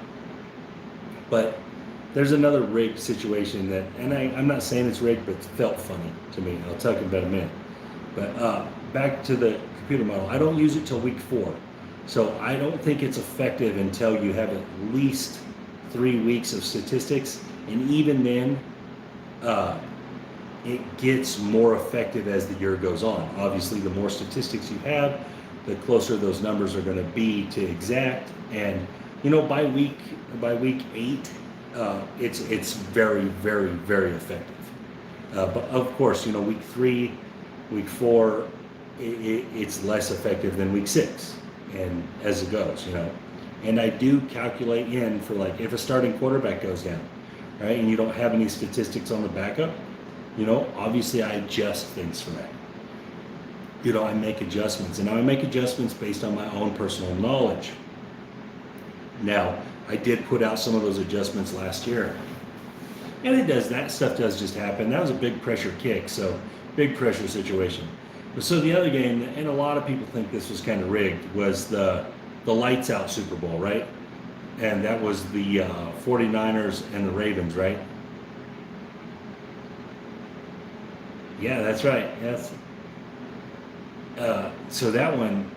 But there's another rigged situation that, and I'm not saying it's rigged, but it felt funny to me. I'll talk about in a minute. But back to the computer model. I don't use it till week 4. So I don't think it's effective until you have at least 3 weeks of statistics. And even then, it gets more effective as the year goes on. Obviously, the more statistics you have, the closer those numbers are going to be to exact. And by week 8, it's very, very, very effective. But of course, week 3, week 4, it's less effective than week 6, and as it goes, And I do calculate in for, like, if a starting quarterback goes down, right, and you don't have any statistics on the backup, obviously I adjust things for that. I make adjustments, and I make adjustments based on my own personal knowledge. Now, I did put out some of those adjustments last year, and that stuff does just happen. That was a big pressure kick, so big pressure situation. So the other game, and a lot of people think this was kind of rigged, was the lights out Super Bowl, right? And that was the 49ers and the Ravens, right? Yeah, that's right. Yes. So that one,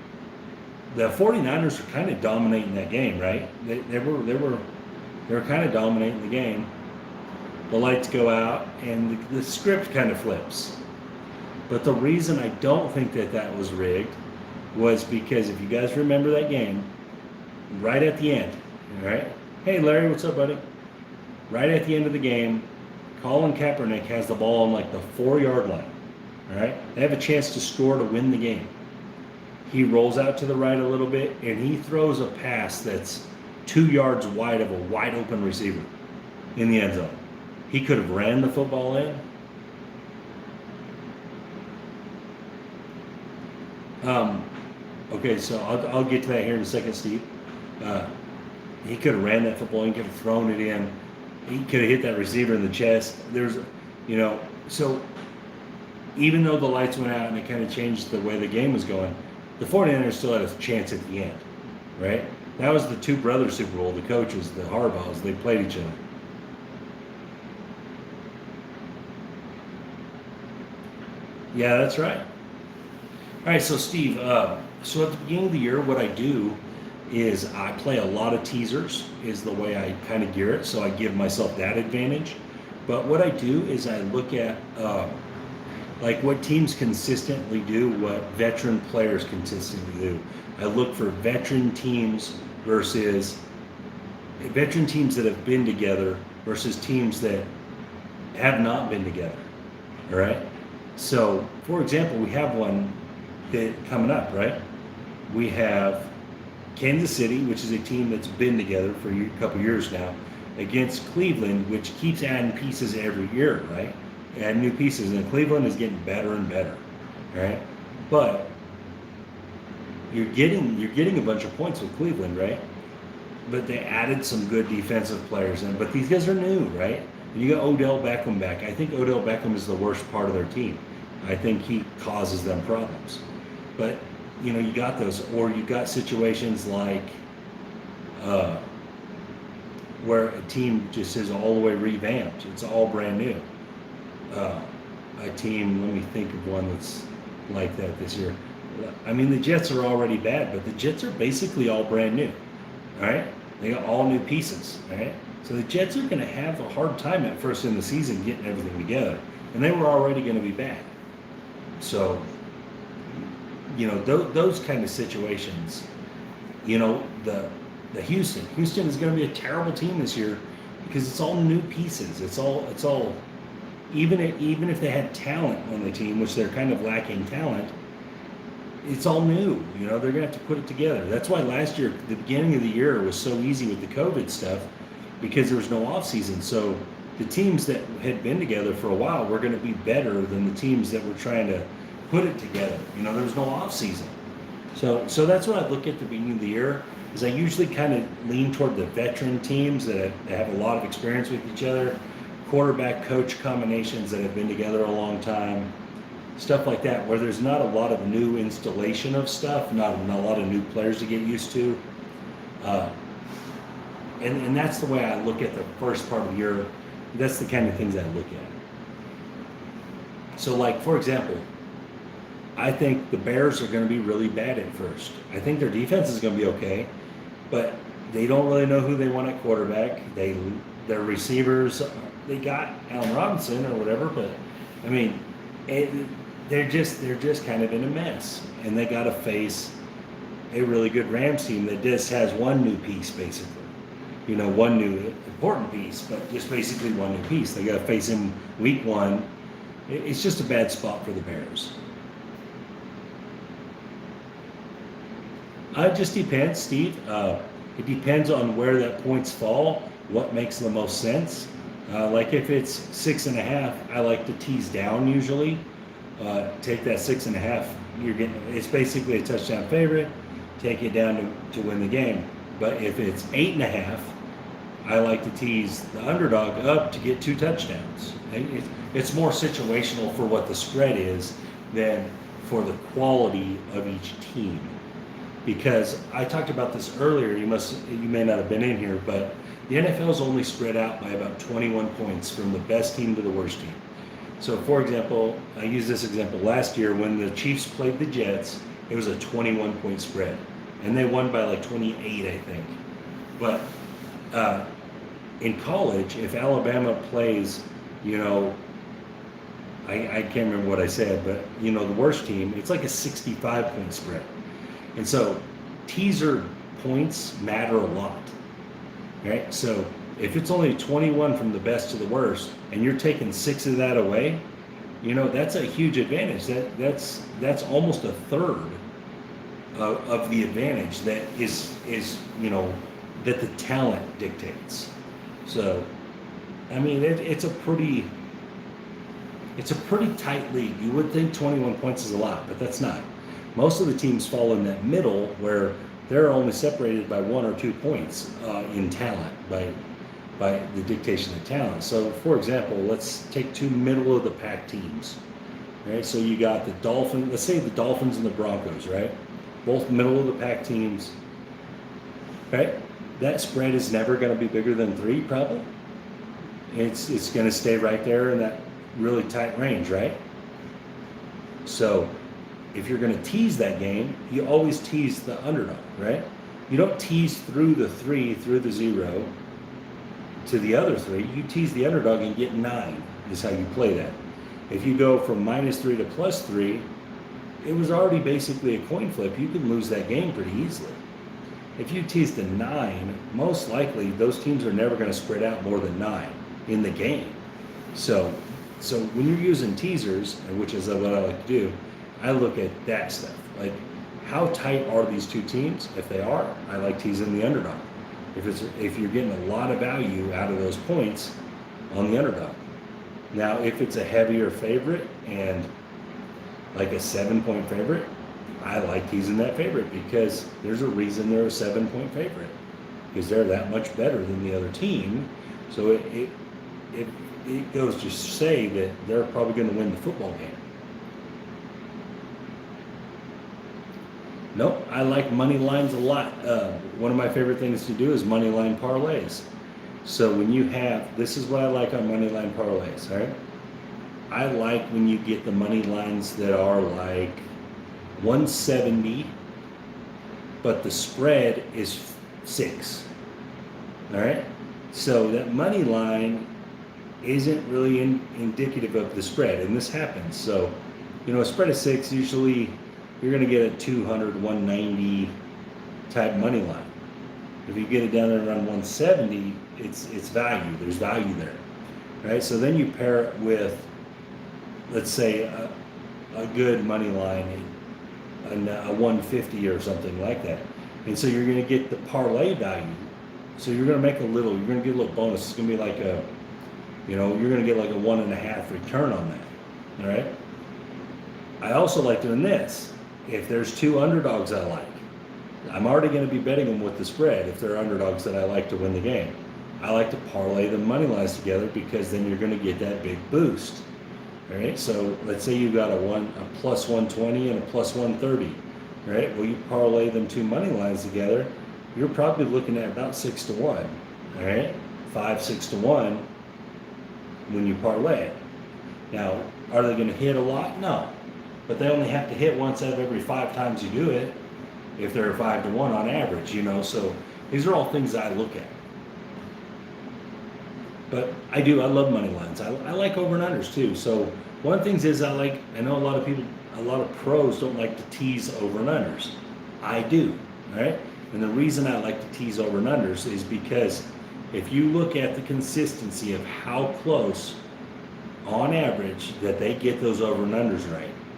the 49ers were kind of dominating that game, right? They were kind of dominating the game. The lights go out, and the script kind of flips. But the reason I don't think that was rigged was because, if you guys remember that game, right at the end, all right? Hey, Larry, what's up, buddy? Right at the end of the game, Colin Kaepernick has the ball on, like, the 4-yard line, all right? They have a chance to score to win the game. He rolls out to the right a little bit, and he throws a pass that's 2 yards wide of a wide open receiver in the end zone. He could have ran the football in. Okay, so I'll get to that here in a second, Steve. He could have ran that football. He could have thrown it in. He could have hit that receiver in the chest. So even though the lights went out and it kind of changed the way the game was going, the 49ers still had a chance at the end, right? That was the two brothers Super Bowl, the coaches, the Harbaughs. They played each other. Yeah, that's right. All right, so Steve, so at the beginning of the year, what I do is I play a lot of teasers, is the way I kind of gear it, so I give myself that advantage. But what I do is I look at like what teams consistently do, what veteran players consistently do. I look for veteran teams versus veteran teams that have been together versus teams that have not been together. All right. So, for example, we have one that coming up, right? We have Kansas City, which is a team that's been together for a couple years now, against Cleveland, which keeps adding pieces every year, right? Add new pieces, and Cleveland is getting better and better, right? But you're getting a bunch of points with Cleveland, right? But they added some good defensive players in. But these guys are new, right? You got Odell Beckham back. I think Odell Beckham is the worst part of their team. I think he causes them problems. But you got those, or you got situations like where a team just is all the way revamped. It's all brand new. A team, let me think of one that's like that this year. I mean, the Jets are already bad, but the Jets are basically all brand new. All right? They got all new pieces, right? So the Jets are going to have a hard time at first in the season getting everything together, and they were already going to be bad. So, those kind of situations, the Houston is going to be a terrible team this year because it's all new pieces. It's all even if they had talent on the team, which they're kind of lacking talent. It's all new. They're going to have to put it together. That's why last year, the beginning of the year was so easy with the COVID stuff because there was no off season. So the teams that had been together for a while were going to be better than the teams that were trying to put it together. There was no off season. So that's what I look at the beginning of the year is I usually kind of lean toward the veteran teams that have a lot of experience with each other, quarterback coach combinations that have been together a long time. Stuff like that, where there's not a lot of new installation of stuff, not a lot of new players to get used to. And that's the way I look at the first part of the year. That's the kind of things I look at. So, like, for example, I think the Bears are going to be really bad at first. I think their defense is going to be okay, but they don't really know who they want at quarterback. Their receivers, they got Allen Robinson or whatever, but, I mean, they're just kind of in a mess, and they got to face a really good Rams team that just has one new piece, basically. One new important piece, but just basically one new piece. They got to face him week one. It's just a bad spot for the Bears. It just depends, Steve. It depends on where that points fall, what makes the most sense. Like if it's 6.5, I like to tease down usually. Take that 6.5. It's basically a touchdown favorite. Take it down to win the game. But if it's 8.5, I like to tease the underdog up to get 2 touchdowns. It's more situational for what the spread is than for the quality of each team. Because I talked about this earlier. You may not have been in here, but the NFL is only spread out by about 21 points from the best team to the worst team. So, for example, I used this example last year when the Chiefs played the Jets. It was a 21-point spread, and they won by like 28, I think. But in college, if Alabama plays, I can't remember what I said, but the worst team, it's like a 65-point spread. And so teaser points matter a lot, right? So if it's only 21 from the best to the worst, and you're taking 6 of that away, that's a huge advantage. That's almost a third of the advantage that is that the talent dictates. So, I mean, it's a pretty tight league. You would think 21 points is a lot, but that's not. Most of the teams fall in that middle where they're only separated by 1 or 2 points in talent by the dictation of talent. So, for example, let's take 2 middle-of-the-pack teams. Right? So you got the Dolphins. Let's say the Dolphins and the Broncos, right? Both middle-of-the-pack teams. Right? That spread is never going to be bigger than 3, probably. It's going to stay right there in that really tight range, right? So if you're going to tease that game, you always tease the underdog, right? You don't tease through the 3, through the 0 to the other 3. You tease the underdog and get 9 is how you play that. If you go from -3 to +3, it was already basically a coin flip. You can lose that game pretty easily. If you tease to 9, most likely those teams are never going to spread out more than 9 in the game. So when you're using teasers, which is what I like to do, I look at that stuff. Like, how tight are these 2 teams? If they are, I like teasing the underdog. If you're getting a lot of value out of those points on the underdog. Now, if it's a heavier favorite and like a 7-point favorite, I like teasing that favorite because there's a reason they're a 7-point favorite, because they're that much better than the other team. So it goes to say that they're probably going to win the football game. Nope, I like money lines a lot. One of my favorite things to do is money line parlays. So when you have, this is what I like on money line parlays, all right? I like when you get the money lines that are like 170, but the spread is 6. All right. So that money line isn't really indicative of the spread, and this happens. So, a spread of 6, usually you're going to get a 200, 190 type money line. If you get it down there around 170, it's value. There's value there, right? So then you pair it with, let's say, a good money line, a 150 or something like that, and so you're going to get the parlay value. So you're going to make you're going to get a little bonus. It's going to be like you're going to get like a 1.5 return on that. All right. I also like doing this. If there's 2 underdogs I like, I'm already going to be betting them with the spread if they're underdogs that I like to win the game. I like to parlay the money lines together because then you're going to get that big boost. All right. So let's say you've got a plus 120 and a plus 130. All right. Well, you parlay them 2 money lines together, you're probably looking at about 6 to 1. All right. 5, 6 to 1 when you parlay it. Now, are they going to hit a lot? No. But they only have to hit once out of every 5 times you do it if they're 5 to 1 on average, So these are all things I look at. But I love money lines. I like over and unders too. So one of the things is I know a lot of pros don't like to tease over and unders. I do, right? And the reason I like to tease over and unders is because if you look at the consistency of how close, on average, that they get those over and unders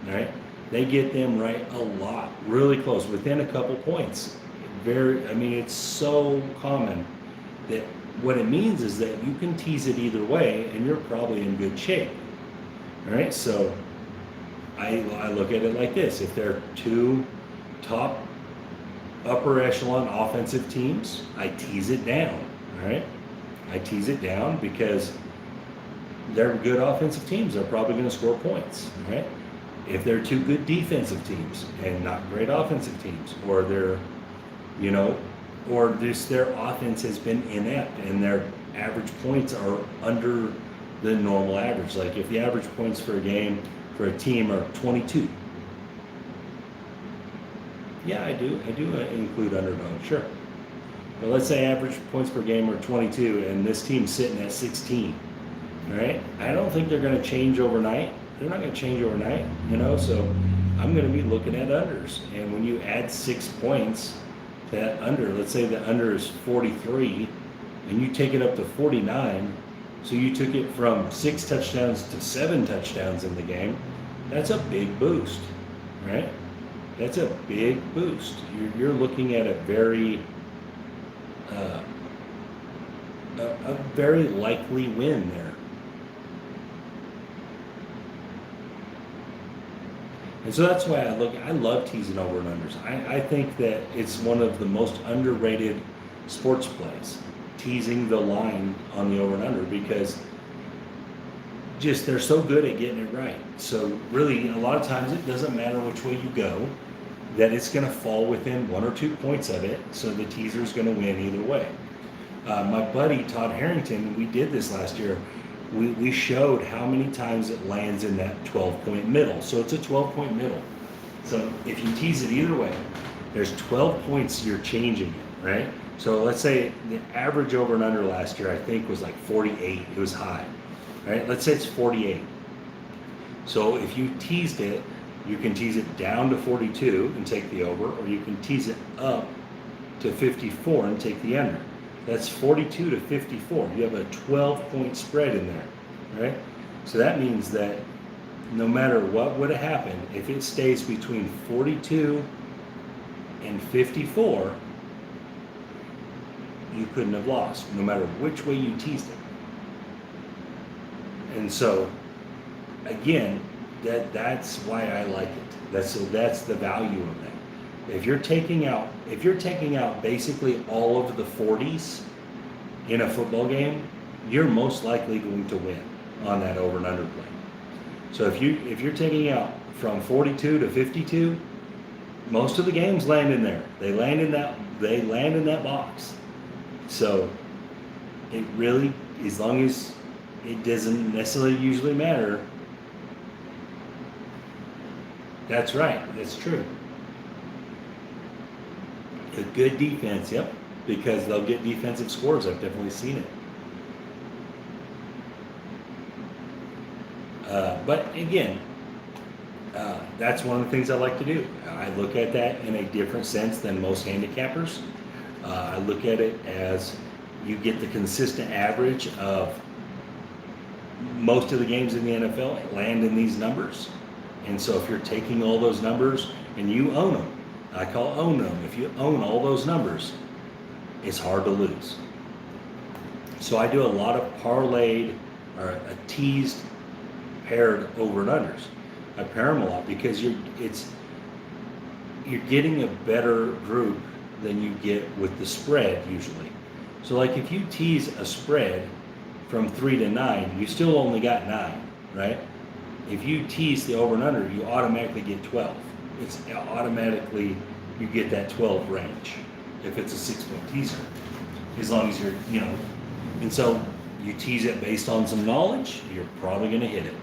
right? They get them right a lot, really close, within a couple points. It's so common that what it means is that you can tease it either way and you're probably in good shape. All right, so I look at it like this. If there are 2 top upper echelon offensive teams, I tease it down. All right, I tease it down because they're good offensive teams. They're probably going to score points. All right, if they're 2 good defensive teams and not great offensive teams, or they're, or their offense has been inept and their average points are under the normal average. Like if the average points for a game for a team are 22. Yeah, I do include underdog, sure. But let's say average points per game are 22 and this team's sitting at 16. All right? I don't think they're going to change overnight. They're not going to change overnight, so I'm going to be looking at unders. And when you add 6 points to that under, let's say the under is 43 and you take it up to 49, so you took it from 6 touchdowns to 7 touchdowns in the game, that's a big boost, right? That's a big boost. You're looking at a very likely win there. And so that's why I love teasing over and unders. I think that it's one of the most underrated sports plays, teasing the line on the over and under, because just they're so good at getting it right. So really, a lot of times it doesn't matter which way you go, that it's going to fall within 1 or 2 points of it, so the teaser's going to win either way. My buddy Todd Harrington, we did this last year. We showed how many times it lands in that 12-point middle. So it's a 12-point middle. So if you tease it either way, there's 12 points you're changing it, right? So let's say the average over and under last year, I think, was like 48. It was high, right? Let's say it's 48. So if you teased it, you can tease it down to 42 and take the over, or you can tease it up to 54 and take the under. That's 42 to 54. You have a 12-point spread in there, right? So that means that no matter what would have happened, if it stays between 42 and 54, you couldn't have lost, no matter which way you teased it. And so, again, that's why I like it. That's the value of that. If you're taking out basically all of the 40s in a football game, you're most likely going to win on that over and under play. So if you're taking out from 42 to 52, most of the games land in there. They land in that box. So it really, as long as it doesn't necessarily usually matter. That's right. That's true. A good defense, yep. because they'll get defensive scores. I've definitely seen it. But again, that's one of the things I like to do. I look at that in a different sense than most handicappers. I look at it as you get the consistent average of most of the games in the NFL land in these numbers. And so if you're taking all those numbers and you own them, I call own them. If you own all those numbers, it's hard to lose. So I do a lot of parlayed or a teased paired over and unders. I pair them a lot because you're getting a better group than you get with the spread usually. So like if you tease a spread from 3 to 9, you still only got 9, right? If you tease the over and under, you automatically get 12. It's automatically, you get that 12 range if it's a 6-point teaser, as long as you're, and so you tease it based on some knowledge, you're probably going to hit it.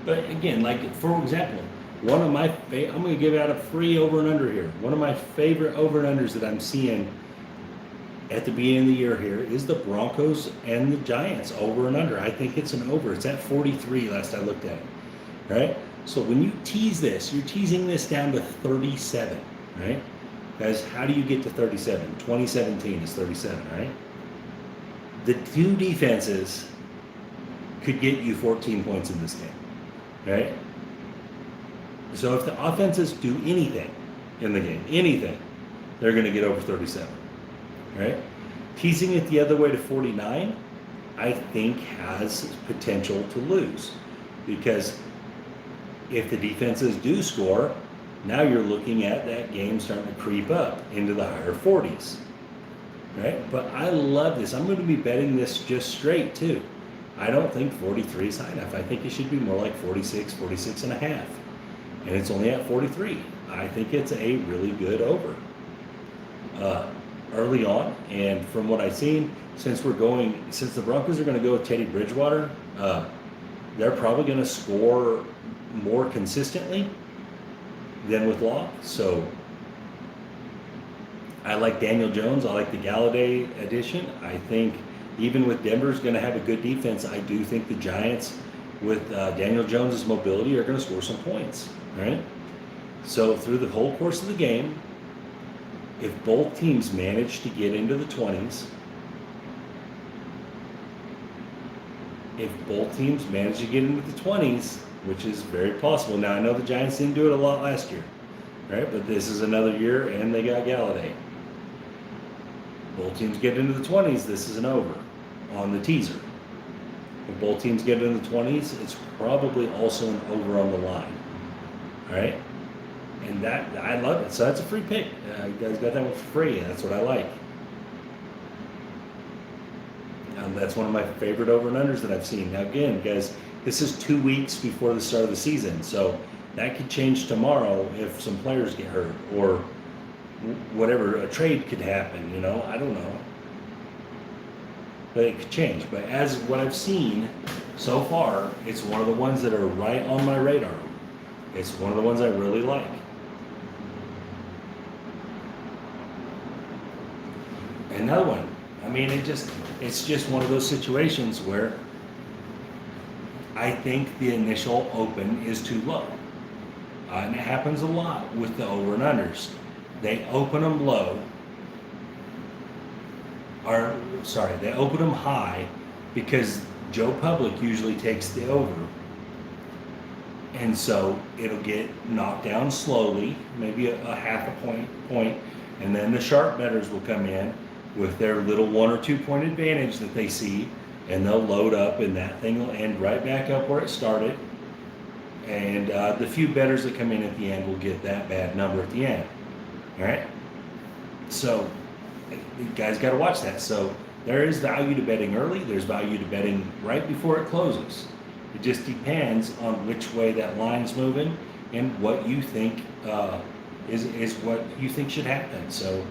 But again, like for example, one of my I'm going to give out a free over and under here. One of my favorite over and unders that I'm seeing at the beginning of the year here is the Broncos and the Giants over and under. I think it's an over. It's at 43 last I looked at it, right? So when you tease this, you're teasing this down to 37, right? Guys, how do you get to 37? 2017 is 37, right? The two defenses could get you 14 points in this game, right? So if the offenses do anything in the game, anything, they're going to get over 37, right? Teasing it the other way to 49, I think has potential to lose, because if the defenses do score, now you're looking at that game starting to creep up into the higher 40s, right? But I love this. I'm going to be betting this just straight too. I don't think 43 is high enough. I think it should be more like 46, 46 and a half. And it's only at 43. I think it's a really good over early on. And from what I've seen, since the Broncos are going to go with Teddy Bridgewater, they're probably going to score more consistently than with Locke. So I like Daniel Jones. I like the Galladay addition. I think even with Denver's going to have a good defense, I do think the Giants, with Daniel Jones' mobility, are going to score some points, right? So through the whole course of the game, if both teams manage to get into the 20s, which is very possible. Now, I know the Giants didn't do it a lot last year, right? But this is another year, and they got Galladay. Both teams get into the 20s, this is an over on the teaser. If both teams get into the 20s, it's probably also an over on the line. All right? And that, I love it. So that's a free pick. You guys got that one for free. That's what I like. That's one of my favorite over and unders that I've seen. Now, again, guys, this is 2 weeks before the start of the season. So that could change tomorrow if some players get hurt or whatever. A trade could happen, I don't know. But it could change. But as what I've seen so far, it's one of the ones that are right on my radar. It's one of the ones I really like. Another one. I mean, it's just one of those situations where I think the initial open is too low. And it happens a lot with the over and unders. They open them low, they open them high because Joe Public usually takes the over. And so it'll get knocked down slowly, maybe a half a point, and then the sharp bettors will come in with their little 1 or 2 point advantage that they see, and they'll load up, and that thing will end right back up where it started. And the few bettors that come in at the end will get that bad number at the end. All right? So you guys got to watch that. So there is value to betting early. There's value to betting right before it closes. It just depends on which way that line's moving and what you think is what you think should happen. So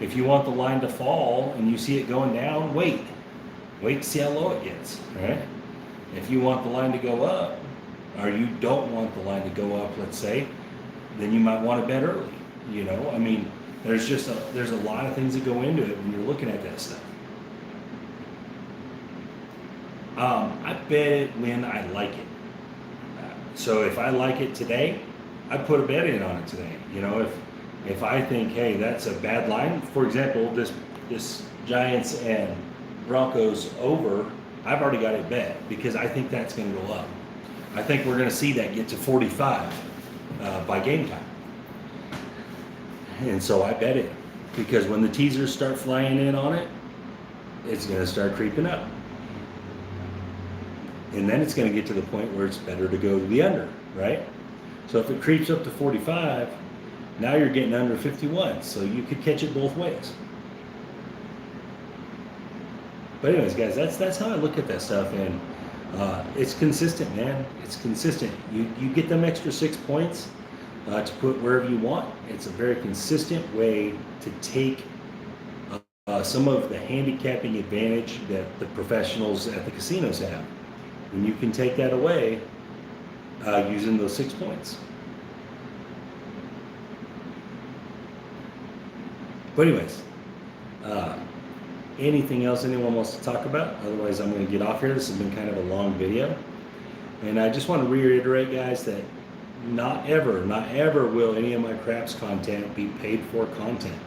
if you want the line to fall and you see it going down, wait. Wait to see how low it gets, right? If you want the line to go up, or you don't want the line to go up, let's say, then you might want to bet early. You know, I mean, there's a lot of things that go into it when you're looking at that stuff. I bet it when I like it. So if I like it today, I put a bet in on it today. You know, if I think, hey, that's a bad line, for example, this Giants and Broncos over, I've already got it bet because I think that's going to go up. I think we're going to see that get to 45 by game time. And so I bet it because when the teasers start flying in on it, it's going to start creeping up. And then it's going to get to the point where it's better to go to the under, right? So if it creeps up to 45, now you're getting under 51. So you could catch it both ways. But anyways, guys, that's how I look at that stuff. And it's consistent, man. It's consistent. You get them extra 6 points to put wherever you want. It's a very consistent way to take some of the handicapping advantage that the professionals at the casinos have. And you can take that away using those 6 points. But anyways, anything else anyone wants to talk about? Otherwise, I'm going to get off here. This has been kind of a long video. And I just want to reiterate, guys, that not ever will any of my craps content be paid for content.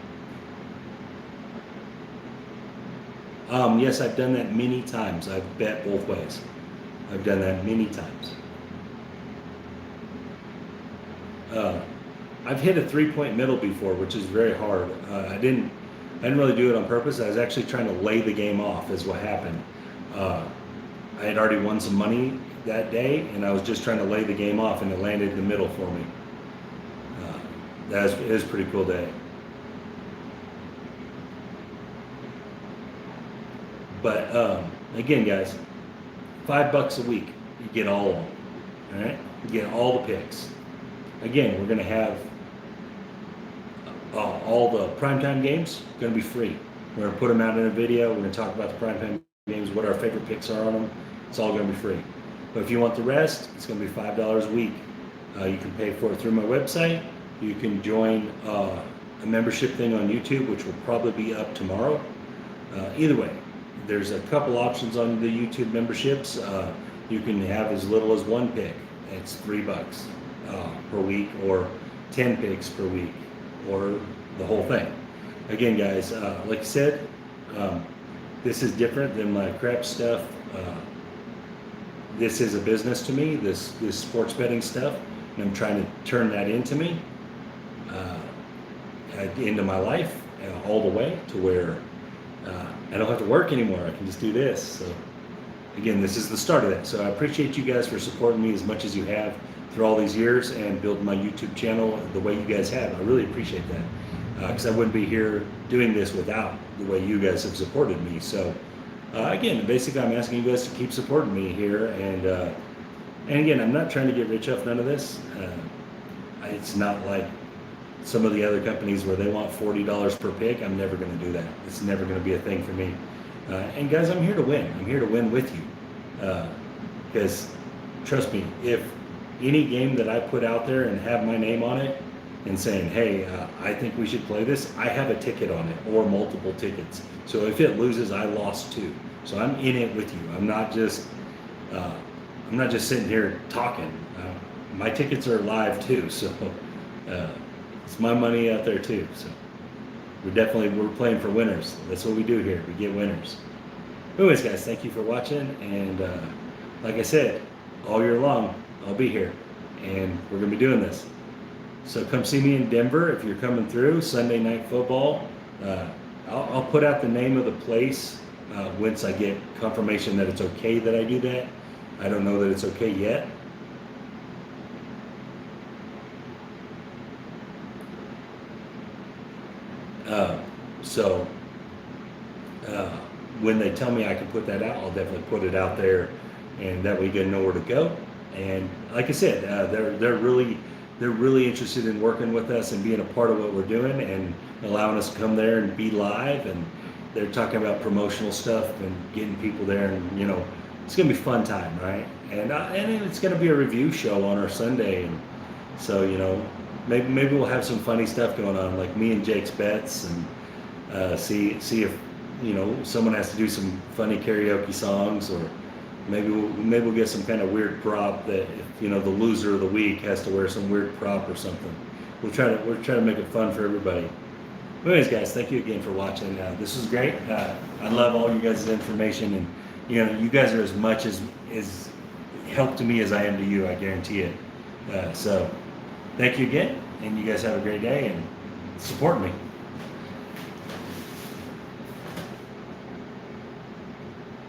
Yes, I've done that many times. I've bet both ways. I've done that many times. I've hit a 3-point middle before, which is very hard. I didn't really do it on purpose. I was actually trying to lay the game off is what happened. I had already won some money that day, and I was just trying to lay the game off, and it landed in the middle for me. It was a pretty cool day. But again, guys, $5 a week, you get all of them. All right, you get all the picks. Again, we're going to have all the primetime games going to be free. We're going to put them out in a video. We're going to talk about the primetime games, what our favorite picks are on them. It's all going to be free. But if you want the rest, it's going to be $5 a week. You can pay for it through my website. You can join a membership thing on YouTube, which will probably be up tomorrow. Either way, there's a couple options on the YouTube memberships. You can have as little as one pick. It's $3 per week, or 10 picks per week, or the whole thing. Again, guys, like I said, this is different than my crap stuff. This is a business to me, this sports betting stuff, and I'm trying to turn that into me, into my life, all the way to where I don't have to work anymore. I can just do this. So again, this is the start of that. So I appreciate you guys for supporting me as much as you have through all these years and building my YouTube channel the way you guys have. I really appreciate that, because I wouldn't be here doing this without the way you guys have supported me. So again, basically I'm asking you guys to keep supporting me here, and again, I'm not trying to get rich off none of this. It's not like some of the other companies where they want $40 per pick. I'm never going to do that. It's never going to be a thing for me. And guys, I'm here to win. I'm here to win with you, because trust me, if any game that I put out there and have my name on it and saying, hey, I think we should play this, I have a ticket on it, or multiple tickets. So if it loses, I lost too. So I'm in it with you. I'm not just sitting here talking. My tickets are live too, so it's my money out there too. So we're playing for winners. That's what we do here. We get winners. Anyways, guys, thank you for watching, and like I said, all year long I'll be here, and we're gonna be doing this. So come see me in Denver if you're coming through. Sunday Night Football. I'll put out the name of the place once I get confirmation that it's okay that I do that. I don't know that it's okay yet. So when they tell me I can put that out, I'll definitely put it out there, and that way you know where to go. And like I said, they're really interested in working with us and being a part of what we're doing, and allowing us to come there and be live they're talking about promotional stuff and getting people there, and it's gonna be fun time, right? And it's gonna be a review show on our Sunday, and so maybe we'll have some funny stuff going on, like me and Jake's bets, and see if someone has to do some funny karaoke songs, or maybe we'll get some kind of weird prop that if, the loser of the week has to wear some weird prop or something. We're trying to make it fun for everybody. But anyways, guys, thank you again for watching. This was great. I love all you guys' information, and you guys are as much as help to me as I am to you. I guarantee it. So thank you again, and you guys have a great day and support me.